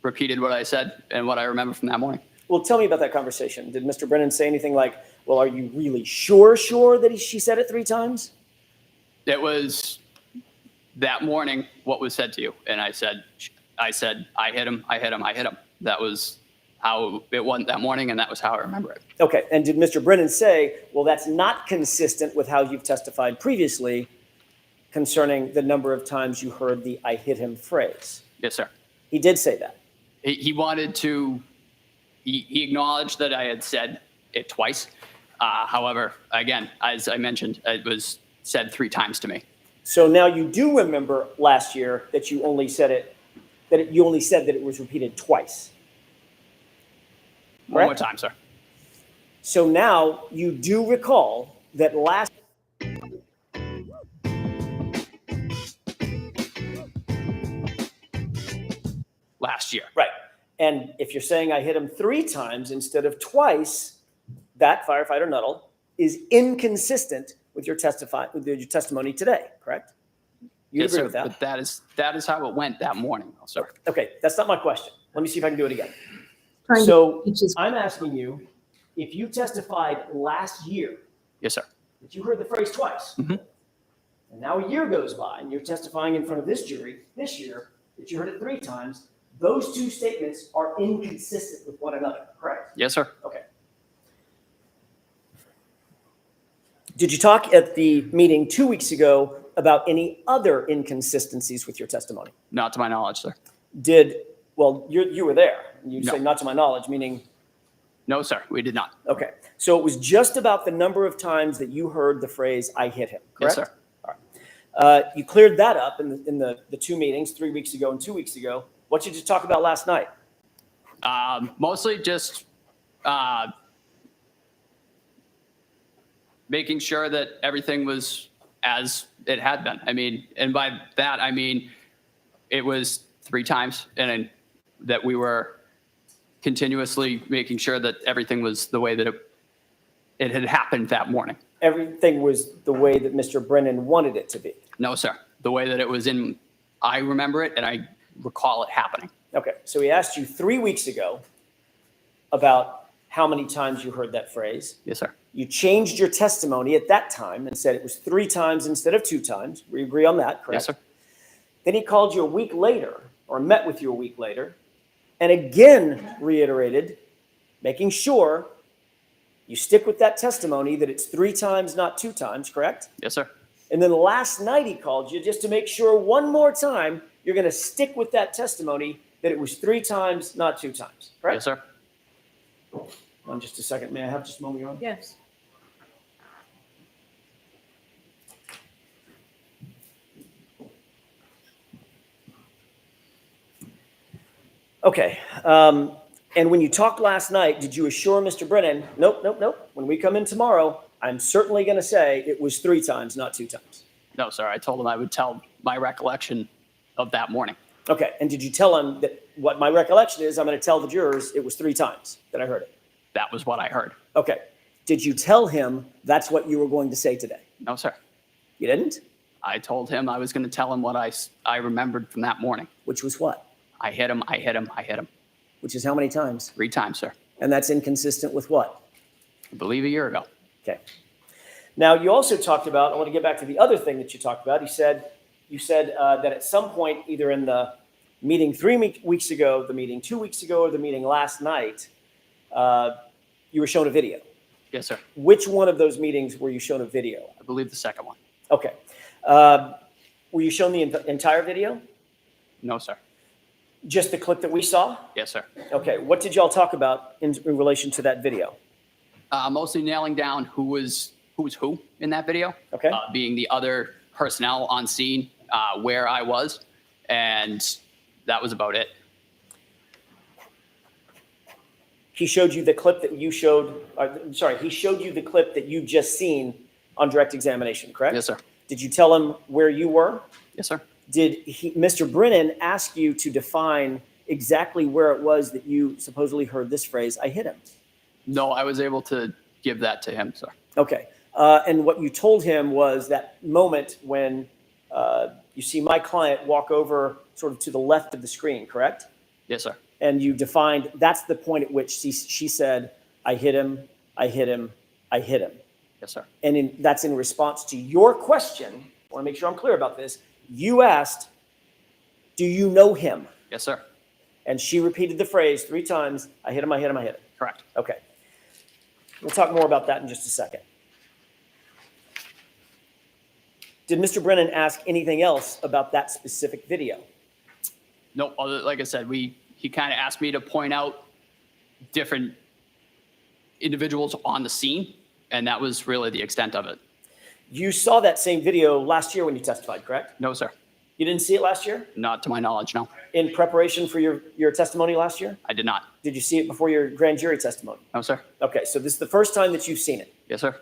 repeated what I said and what I remember from that morning.
Well, tell me about that conversation. Did Mr. Brennan say anything like, well, are you really sure that she said it 3 times?
It was that morning what was said to you. And I said, I hit him. That was how it went that morning, and that was how I remember it.
Okay. And did Mr. Brennan say, well, that's not consistent with how you've testified previously concerning the number of times you heard the I hit him phrase?
Yes, sir.
He did say that.
He wanted to he acknowledged that I had said it twice. However, again, as I mentioned, it was said 3 times to me.
So now you do remember last year that you only said it, you only said that it was repeated twice.
One more
Correct?
time, sir.
So now you do recall that last
Year.
right. And if you're saying I hit him 3 times instead of twice, that firefighter Nuttall is inconsistent with your testimony today, correct? You
Yes,
agree
sir.
with that?
But that is how it went that morning, sir.
Okay, that's not my question. Let me see if I can do it again.
Trying to
So
teach his-
I'm asking you, if you testified last year
Yes, sir.
that you heard the phrase twice,
Mhm.
and now a year goes by and you're testifying in front of this jury this year that you heard it 3 times, those 2 statements are inconsistent with one another, correct?
Yes, sir.
Okay. Did you talk at the meeting 2 weeks ago about any other inconsistencies with your testimony?
Not to my knowledge, sir.
Well, you were there. You
No.
say not to my knowledge, meaning,
No, sir. We did not.
okay. So it was just about the number of times that you heard the phrase, I hit him,
Yes,
correct?
sir.
All right. You cleared that up in the 2 meetings, 3 weeks ago and 2 weeks ago. What did you talk about last night?
Mostly just making sure that everything was as it had been. I mean, and by that, I mean, it was 3 times and that we were continuously making sure that everything was the way that it had happened that morning.
Everything was the way that Mr. Brennan wanted it to be.
No, sir. The way that it was I remember it and I recall it happening.
Okay, so he asked you 3 weeks ago about how many times you heard that phrase.
Yes, sir.
You changed your testimony at that time and said it was 3 times instead of 2 times. We agree on that, correct?
Yes, sir.
Then he called you a week later or met with you a week later and again reiterated, making sure you stick with that testimony that it's 3 times, not 2 times, correct?
Yes, sir.
And then last night he called you just to make sure one more time you're going to stick with that testimony that it was 3 times, not 2 times, correct?
Yes, sir.
Hold on just a second. May I have just a moment, Your Honor?
Yes.
Okay. And when you talked last night, did you assure Mr. Brennan, nope, nope, nope. When we come in tomorrow, I'm certainly going to say it was 3 times, not 2 times.
No, sir. I told him I would tell my recollection of that morning.
Okay. And did you tell him that what my recollection is, I'm going to tell the jurors it was 3 times that I heard it?
That was what I heard.
Okay. Did you tell him that's what you were going to say today?
No, sir.
You didn't?
I told him I was going to tell him what I remembered from that morning.
Which was what?
I hit him, I hit him, I hit him.
Which is how many times?
3 times, sir.
And that's inconsistent with what?
I believe a year ago.
Okay. Now, you also talked about, I want to get back to the other thing that you talked about. You said that at some point, either in the meeting 3 weeks ago, the meeting 2 weeks ago, or the meeting last night, you were shown a video.
Yes, sir.
Which one of those meetings were you shown a video?
I believe the second one.
Okay. Were you shown the entire video?
No, sir.
Just the clip that we saw?
Yes, sir.
Okay. What did y'all talk about in relation to that video?
Mostly nailing down who was who in that video.
Okay.
Being the other personnel on scene, where I was, and that was about it.
He showed you the clip that you showed. He showed you the clip that you just seen on direct examination, correct?
Yes, sir.
Did you tell him where you were?
Yes, sir.
Did Mr. Brennan ask you to define exactly where it was that you supposedly heard this phrase, I hit him?
No, I was able to give that to him, sir.
Okay. And what you told him was that moment when you see my client walk over sort of to the left of the screen, correct?
Yes, sir.
And you defined, that's the point at which she said, I hit him, I hit him, I hit him.
Yes, sir.
And that's in response to your question. I want to make sure I'm clear about this. You asked, do you know him?
Yes, sir.
And she repeated the phrase 3 times, I hit him, I hit him, I hit him.
Correct.
Okay. We'll talk more about that in just a second. Did Mr. Brennan ask anything else about that specific video?
No, like I said, he kind of asked me to point out different individuals on the scene, and that was really the extent of it.
You saw that same video last year when you testified, correct?
No, sir.
You didn't see it last year?
Not to my knowledge, no.
In preparation for your testimony last year?
I did not.
Did you see it before your grand jury testimony?
No, sir.
Okay, so this is the first time that you've seen it.
Yes, sir.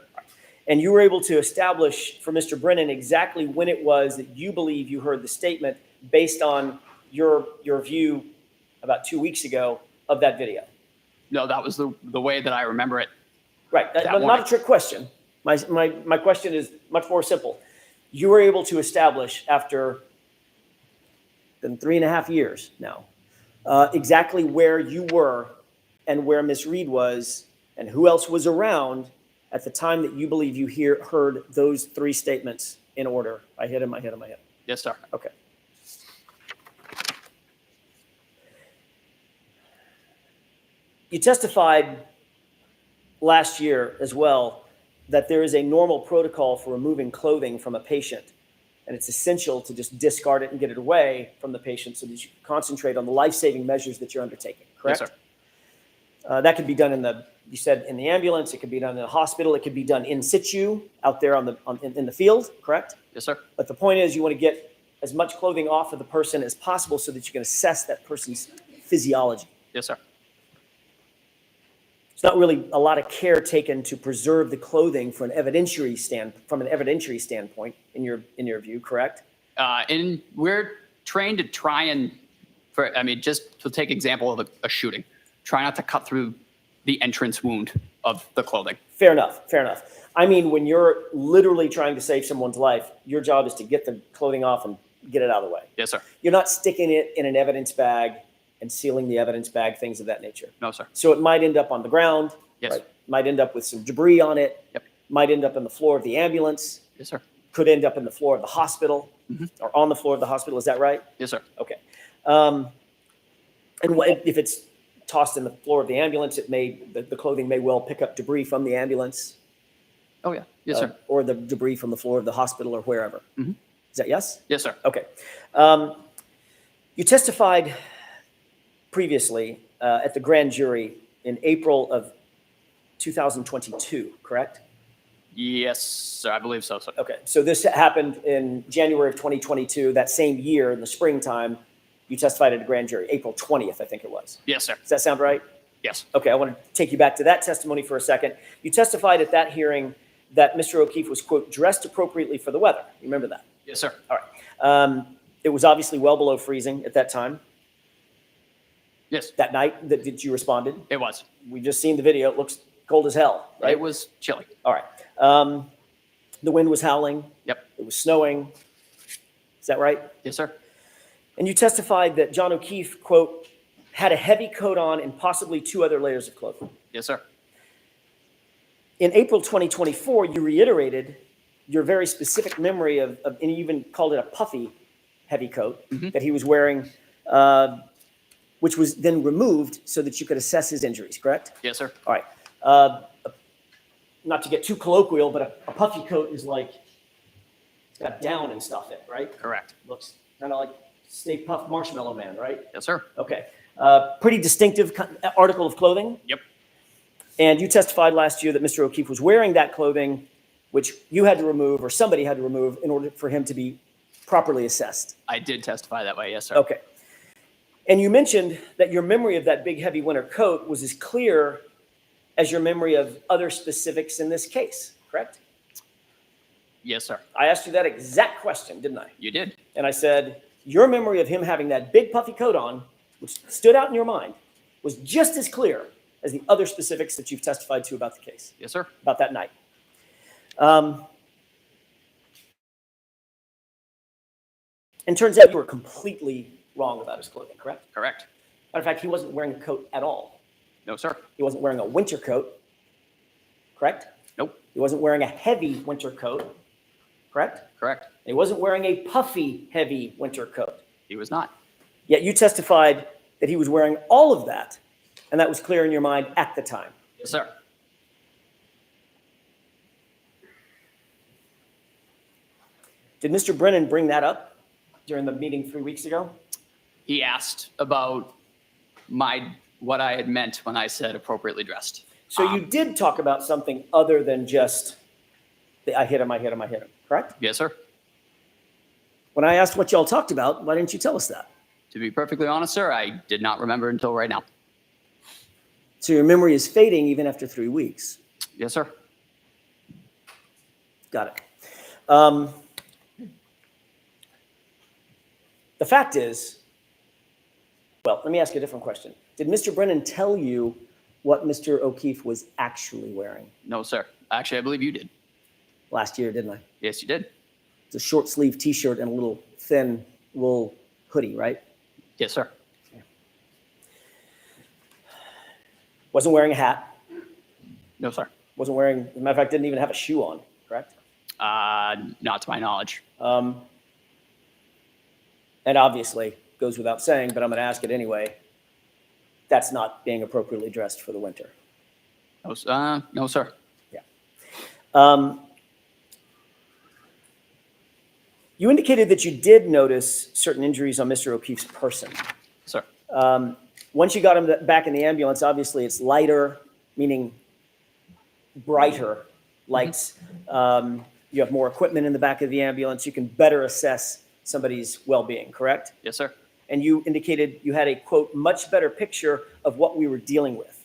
And you were able to establish for Mr. Brennan exactly when it was that you believe you heard the statement based on your view about 2 weeks ago of that video.
No, that was the way that I remember it.
Right,
That
not
morning.
a trick question. My question is much more simple. You were able to establish after 3.5 years now, exactly where you were and where Miss Reed was and who else was around at the time that you believe you heard those three statements in order. I hit him, I hit him, I hit him.
Yes, sir.
Okay. You testified last year as well that there is a normal protocol for removing clothing from a patient, and it's essential to just discard it and get it away from the patient so that you can concentrate on the life-saving measures that you're undertaking, correct?
Yes, sir.
That could be done in the ambulance, it could be done in the hospital, it could be done in situ out there in the field, correct?
Yes, sir.
But the point is you want to get as much clothing off of the person as possible so that you can assess that person's physiology.
Yes, sir.
It's not really a lot of care taken to preserve the clothing from an evidentiary standpoint in your view, correct?
And we're trained to try and, just to take example of a shooting, try not to cut through the entrance wound of the clothing.
Fair enough. I mean, when you're literally trying to save someone's life, your job is to get the clothing off and get it out of the way.
Yes, sir.
You're not sticking it in an evidence bag and sealing the evidence bag, things of that nature.
No, sir.
So it might end up on the ground.
Yes.
Right? Might end up with some debris on it.
Yep.
Might end up on the floor of the ambulance.
Yes, sir.
Could end up in the floor of the hospital or on the floor of the hospital. Is that right?
Yes, sir.
Okay. If it's tossed in the floor of the ambulance, the clothing may well pick up debris from the ambulance.
Oh, yeah. Yes, sir.
Or the debris from the floor of the hospital or wherever.
Mhm.
Is that yes?
Yes, sir.
Okay. You testified previously at the grand jury in April of 2022, correct?
Yes, sir. I believe so, sir.
Okay. So this happened in January of 2022, that same year in the springtime. You testified at a grand jury, April 20th, I think it was.
Yes, sir.
Does that sound right?
Yes.
Okay, I want to take you back to that testimony for a second. You testified at that hearing that Mr. O'Keefe was, quote, dressed appropriately for the weather. You remember that?
Yes, sir.
All right. It was obviously well below freezing at that time,
Yes,
that night that you responded.
it was.
We just seen the video. It looks cold as hell, right?
It was chilly.
All right. The wind was howling.
Yep.
It was snowing. Is that right?
Yes, sir.
And you testified that John O'Keefe, quote, had a heavy coat on and possibly 2 other layers of clothing.
Yes, sir.
In April 2024, you reiterated your very specific memory of and you even called it a puffy heavy coat that he was wearing, which was then removed so that you could assess his injuries, correct?
Yes, sir.
All right. Not to get too colloquial, but a puffy coat is like, it's got down and stuff in it, right?
Correct.
Looks kind of like Stay Puft Marshmallow Man, right?
Yes, sir.
Okay. Pretty distinctive article of clothing.
Yep.
And you testified last year that Mr. O'Keefe was wearing that clothing, which you had to remove or somebody had to remove in order for him to be properly assessed.
I did testify that way. Yes, sir.
Okay. And you mentioned that your memory of that big heavy winter coat was as clear as your memory of other specifics in this case, correct?
Yes, sir.
I asked you that exact question, didn't I?
You did.
And I said, your memory of him having that big puffy coat on, which stood out in your mind, was just as clear as the other specifics that you've testified to about the case,
Yes, sir.
about that night. And turns out you were completely wrong about his clothing, correct?
Correct.
Matter of fact, he wasn't wearing a coat at all.
No, sir.
He wasn't wearing a winter coat, correct?
Nope.
He wasn't wearing a heavy winter coat, correct?
Correct.
He wasn't wearing a puffy, heavy winter coat.
He was not.
Yet you testified that he was wearing all of that, and that was clear in your mind at the time.
Yes, sir.
Did Mr. Brennan bring that up during the meeting 3 weeks ago?
He asked about my what I had meant when I said appropriately dressed.
So you did talk about something other than just the I hit him, correct?
Yes, sir.
When I asked what y'all talked about, why didn't you tell us that?
To be perfectly honest, sir, I did not remember until right now.
So your memory is fading even after 3 weeks.
Yes, sir.
Got it. The fact is, well, let me ask you a different question. Did Mr. Brennan tell you what Mr. O'Keefe was actually wearing
No, sir. Actually, I believe you did.
last year, didn't I?
Yes, you did.
It's a short sleeve t-shirt and a little thin wool hoodie, right?
Yes, sir.
Wasn't wearing a hat.
No, sir.
Wasn't wearing, as a matter of fact, didn't even have a shoe on, correct?
Not to my knowledge.
And obviously, goes without saying, but I'm going to ask it anyway. That's not being appropriately dressed for the winter.
No, sir.
You indicated that you did notice certain injuries on Mr. O'Keefe's person.
Sir.
Once you got him back in the ambulance, obviously it's lighter, meaning brighter lights. You have more equipment in the back of the ambulance. You can better assess somebody's well-being, correct?
Yes, sir.
And you indicated you had a, quote, much better picture of what we were dealing with,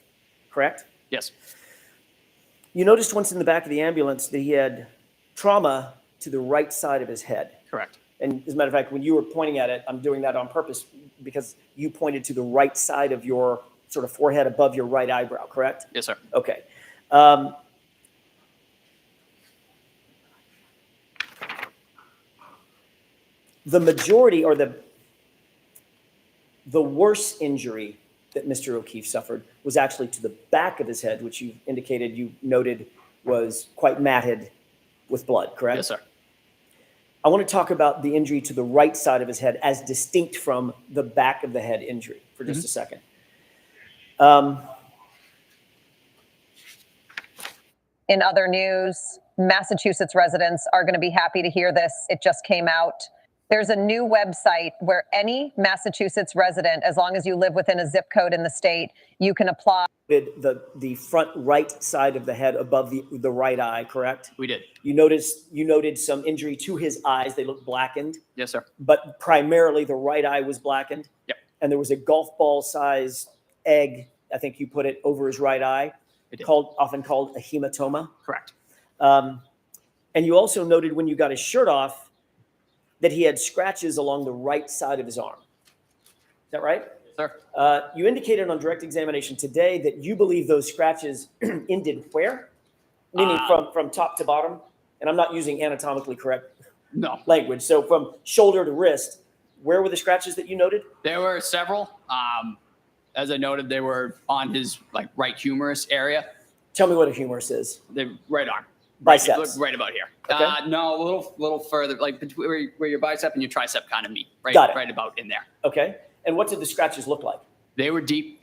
correct?
Yes.
You noticed once in the back of the ambulance that he had trauma to the right side of his head.
Correct.
And as a matter of fact, when you were pointing at it, I'm doing that on purpose because you pointed to the right side of your sort of forehead above your right eyebrow, correct?
Yes, sir.
Okay. The majority or the worst injury that Mr. O'Keefe suffered was actually to the back of his head, which you indicated, you noted was quite matted with blood, correct?
Yes, sir.
I want to talk about the injury to the right side of his head as distinct from the back of the head injury for just a second.
In other news, Massachusetts residents are going to be happy to hear this. It just came out. There's a new website where any Massachusetts resident, as long as you live within a zip code in the state, you can apply.
The front right side of the head above the right eye, correct?
We did.
You noted some injury to his eyes. They looked blackened.
Yes, sir.
But primarily the right eye was blackened.
Yep.
And there was a golf ball size egg, I think you put it over his right eye, often called a hematoma.
Correct.
And you also noted when you got his shirt off that he had scratches along the right side of his arm. Is that right?
Sir.
You indicated on direct examination today that you believe those scratches ended where? Meaning from top to bottom? And I'm not using anatomically correct language. So from shoulder to wrist, where were the scratches that you noted?
There were several. As I noted, they were on his right humerus area.
Tell me what a humerus is.
The right arm.
Biceps.
Right about here.
Okay.
No, a little further, like between where your bicep and your tricep kind of meet. Right,
Got it.
Right about in there.
Okay. And what did the scratches look like?
They were deep.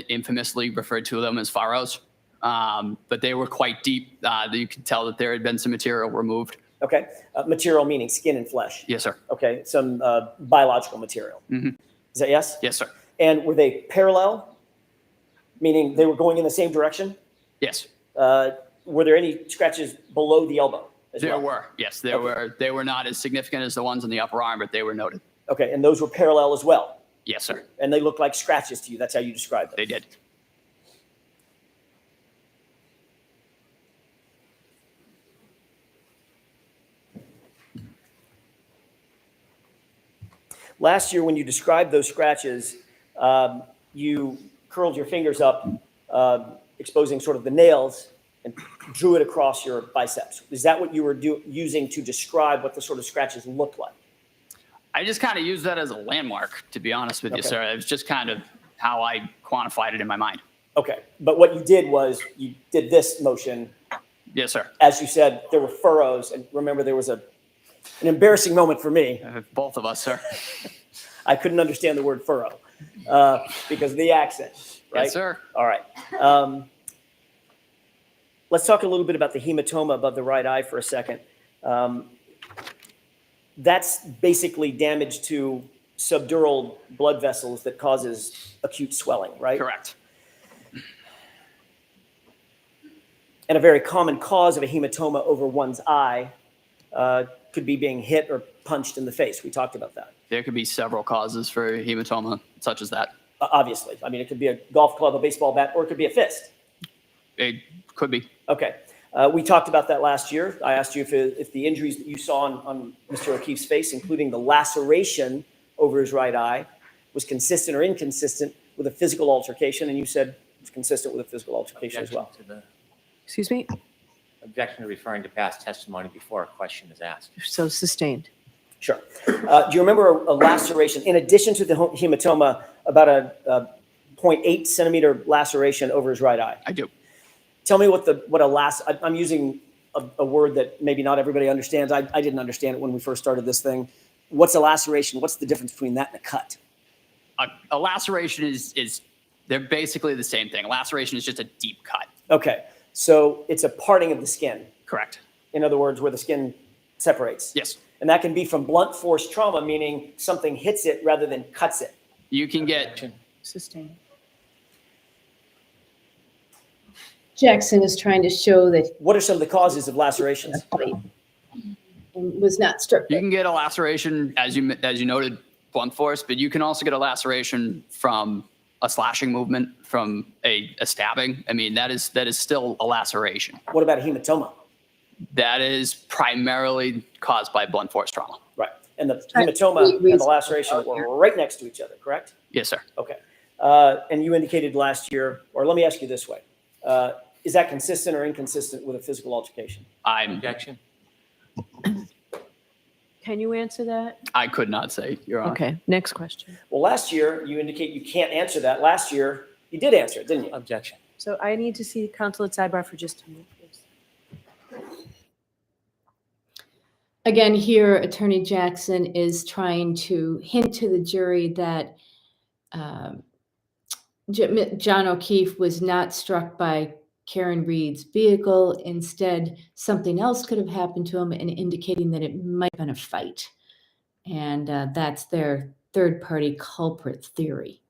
Infamously referred to them as furrows. But they were quite deep. You could tell that there had been some material removed.
Okay. Material meaning skin and flesh.
Yes, sir.
Okay. Some biological material.
Mm-hmm.
Is that yes?
Yes, sir.
And were they parallel? Meaning they were going in the same direction?
Yes.
Were there any scratches below the elbow as
There
well?
were. Yes, there were. They were not as significant as the ones on the upper arm, but they were noted.
Okay. And those were parallel as well?
Yes, sir.
And they looked like scratches to you. That's how you described them.
They did.
Last year, when you described those scratches, you curled your fingers up, exposing sort of the nails, and drew it across your biceps. Is that what you were using to describe what the sort of scratches looked like?
I just kind of used that as a landmark, to be honest with you,
Okay.
sir. It was just kind of how I quantified it in my mind.
Okay. But what you did was you did this motion.
Yes, sir.
As you said, there were furrows. And remember, there was an embarrassing moment for me.
Both of us, sir.
I couldn't understand the word furrow because of the accent, right?
Yes, sir.
All right. Let's talk a little bit about the hematoma above the right eye for a second. That's basically damage to subdural blood vessels that causes acute swelling, right?
Correct.
And a very common cause of a hematoma over one's eye could be being hit or punched in the face. We talked about that.
There could be several causes for hematoma, such as that.
Obviously. I mean, it could be a golf club, a baseball bat, or it could be a fist.
It could be.
Okay. We talked about that last year. I asked you if the injuries that you saw on Mr. O'Keefe's face, including the laceration over his right eye, was consistent or inconsistent with a physical altercation, and you said it was consistent with a physical altercation as well.
Excuse me?
Objection to referring to past testimony before a question is asked.
So sustained.
Sure. Do you remember a laceration, in addition to the hematoma, about a 0.8 centimeter laceration over his right eye?
I do.
Tell me I'm using a word that maybe not everybody understands. I didn't understand it when we first started this thing. What's a laceration? What's the difference between that and a cut?
A laceration is they're basically the same thing. A laceration is just a deep cut.
Okay. So it's a parting of the skin.
Correct.
In other words, where the skin separates.
Yes.
And that can be from blunt force trauma, meaning something hits it rather than cuts it.
You can get
Sustained.
Jackson is trying to show that
What are some of the causes of lacerations?
he was not struck.
you can get a laceration as you noted, blunt force, but you can also get a laceration from a slashing movement, from a stabbing. I mean, that is still a laceration.
What about a hematoma?
That is primarily caused by blunt force trauma.
Right. And the hematoma and the laceration were right next to each other, correct?
Yes, sir.
Okay. And you indicated last year, or let me ask you this way. Is that consistent or inconsistent with a physical altercation?
Objection.
Can you answer that?
I could not say, Your Honor.
Okay, next question.
Well, last year, you indicate you can't answer that. Last year, you did answer it, didn't you?
Objection.
So I need to see counsel at sidebar for just a minute, please.
Again, here, Attorney Jackson is trying to hint to the jury that John O'Keefe was not struck by Karen Reed's vehicle. Instead, something else could have happened to him, and indicating that it might have been a fight. And that's their third-party culprit theory.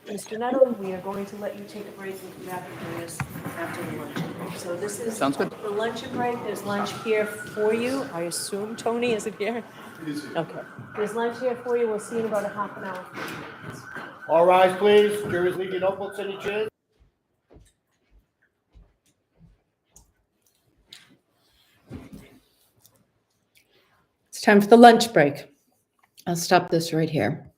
Mr. Nettle, we are going to let you take a break and come back and join us after the lunch break. So this is
Sounds good.
the lunch break. There's lunch here for you. I assume, Tony, is it here? Okay. There's lunch here for you. We'll see you in about a half an hour.
All rise, please. Jury's leaving notebooks in your chairs.
It's time for the lunch break. I'll stop this right here.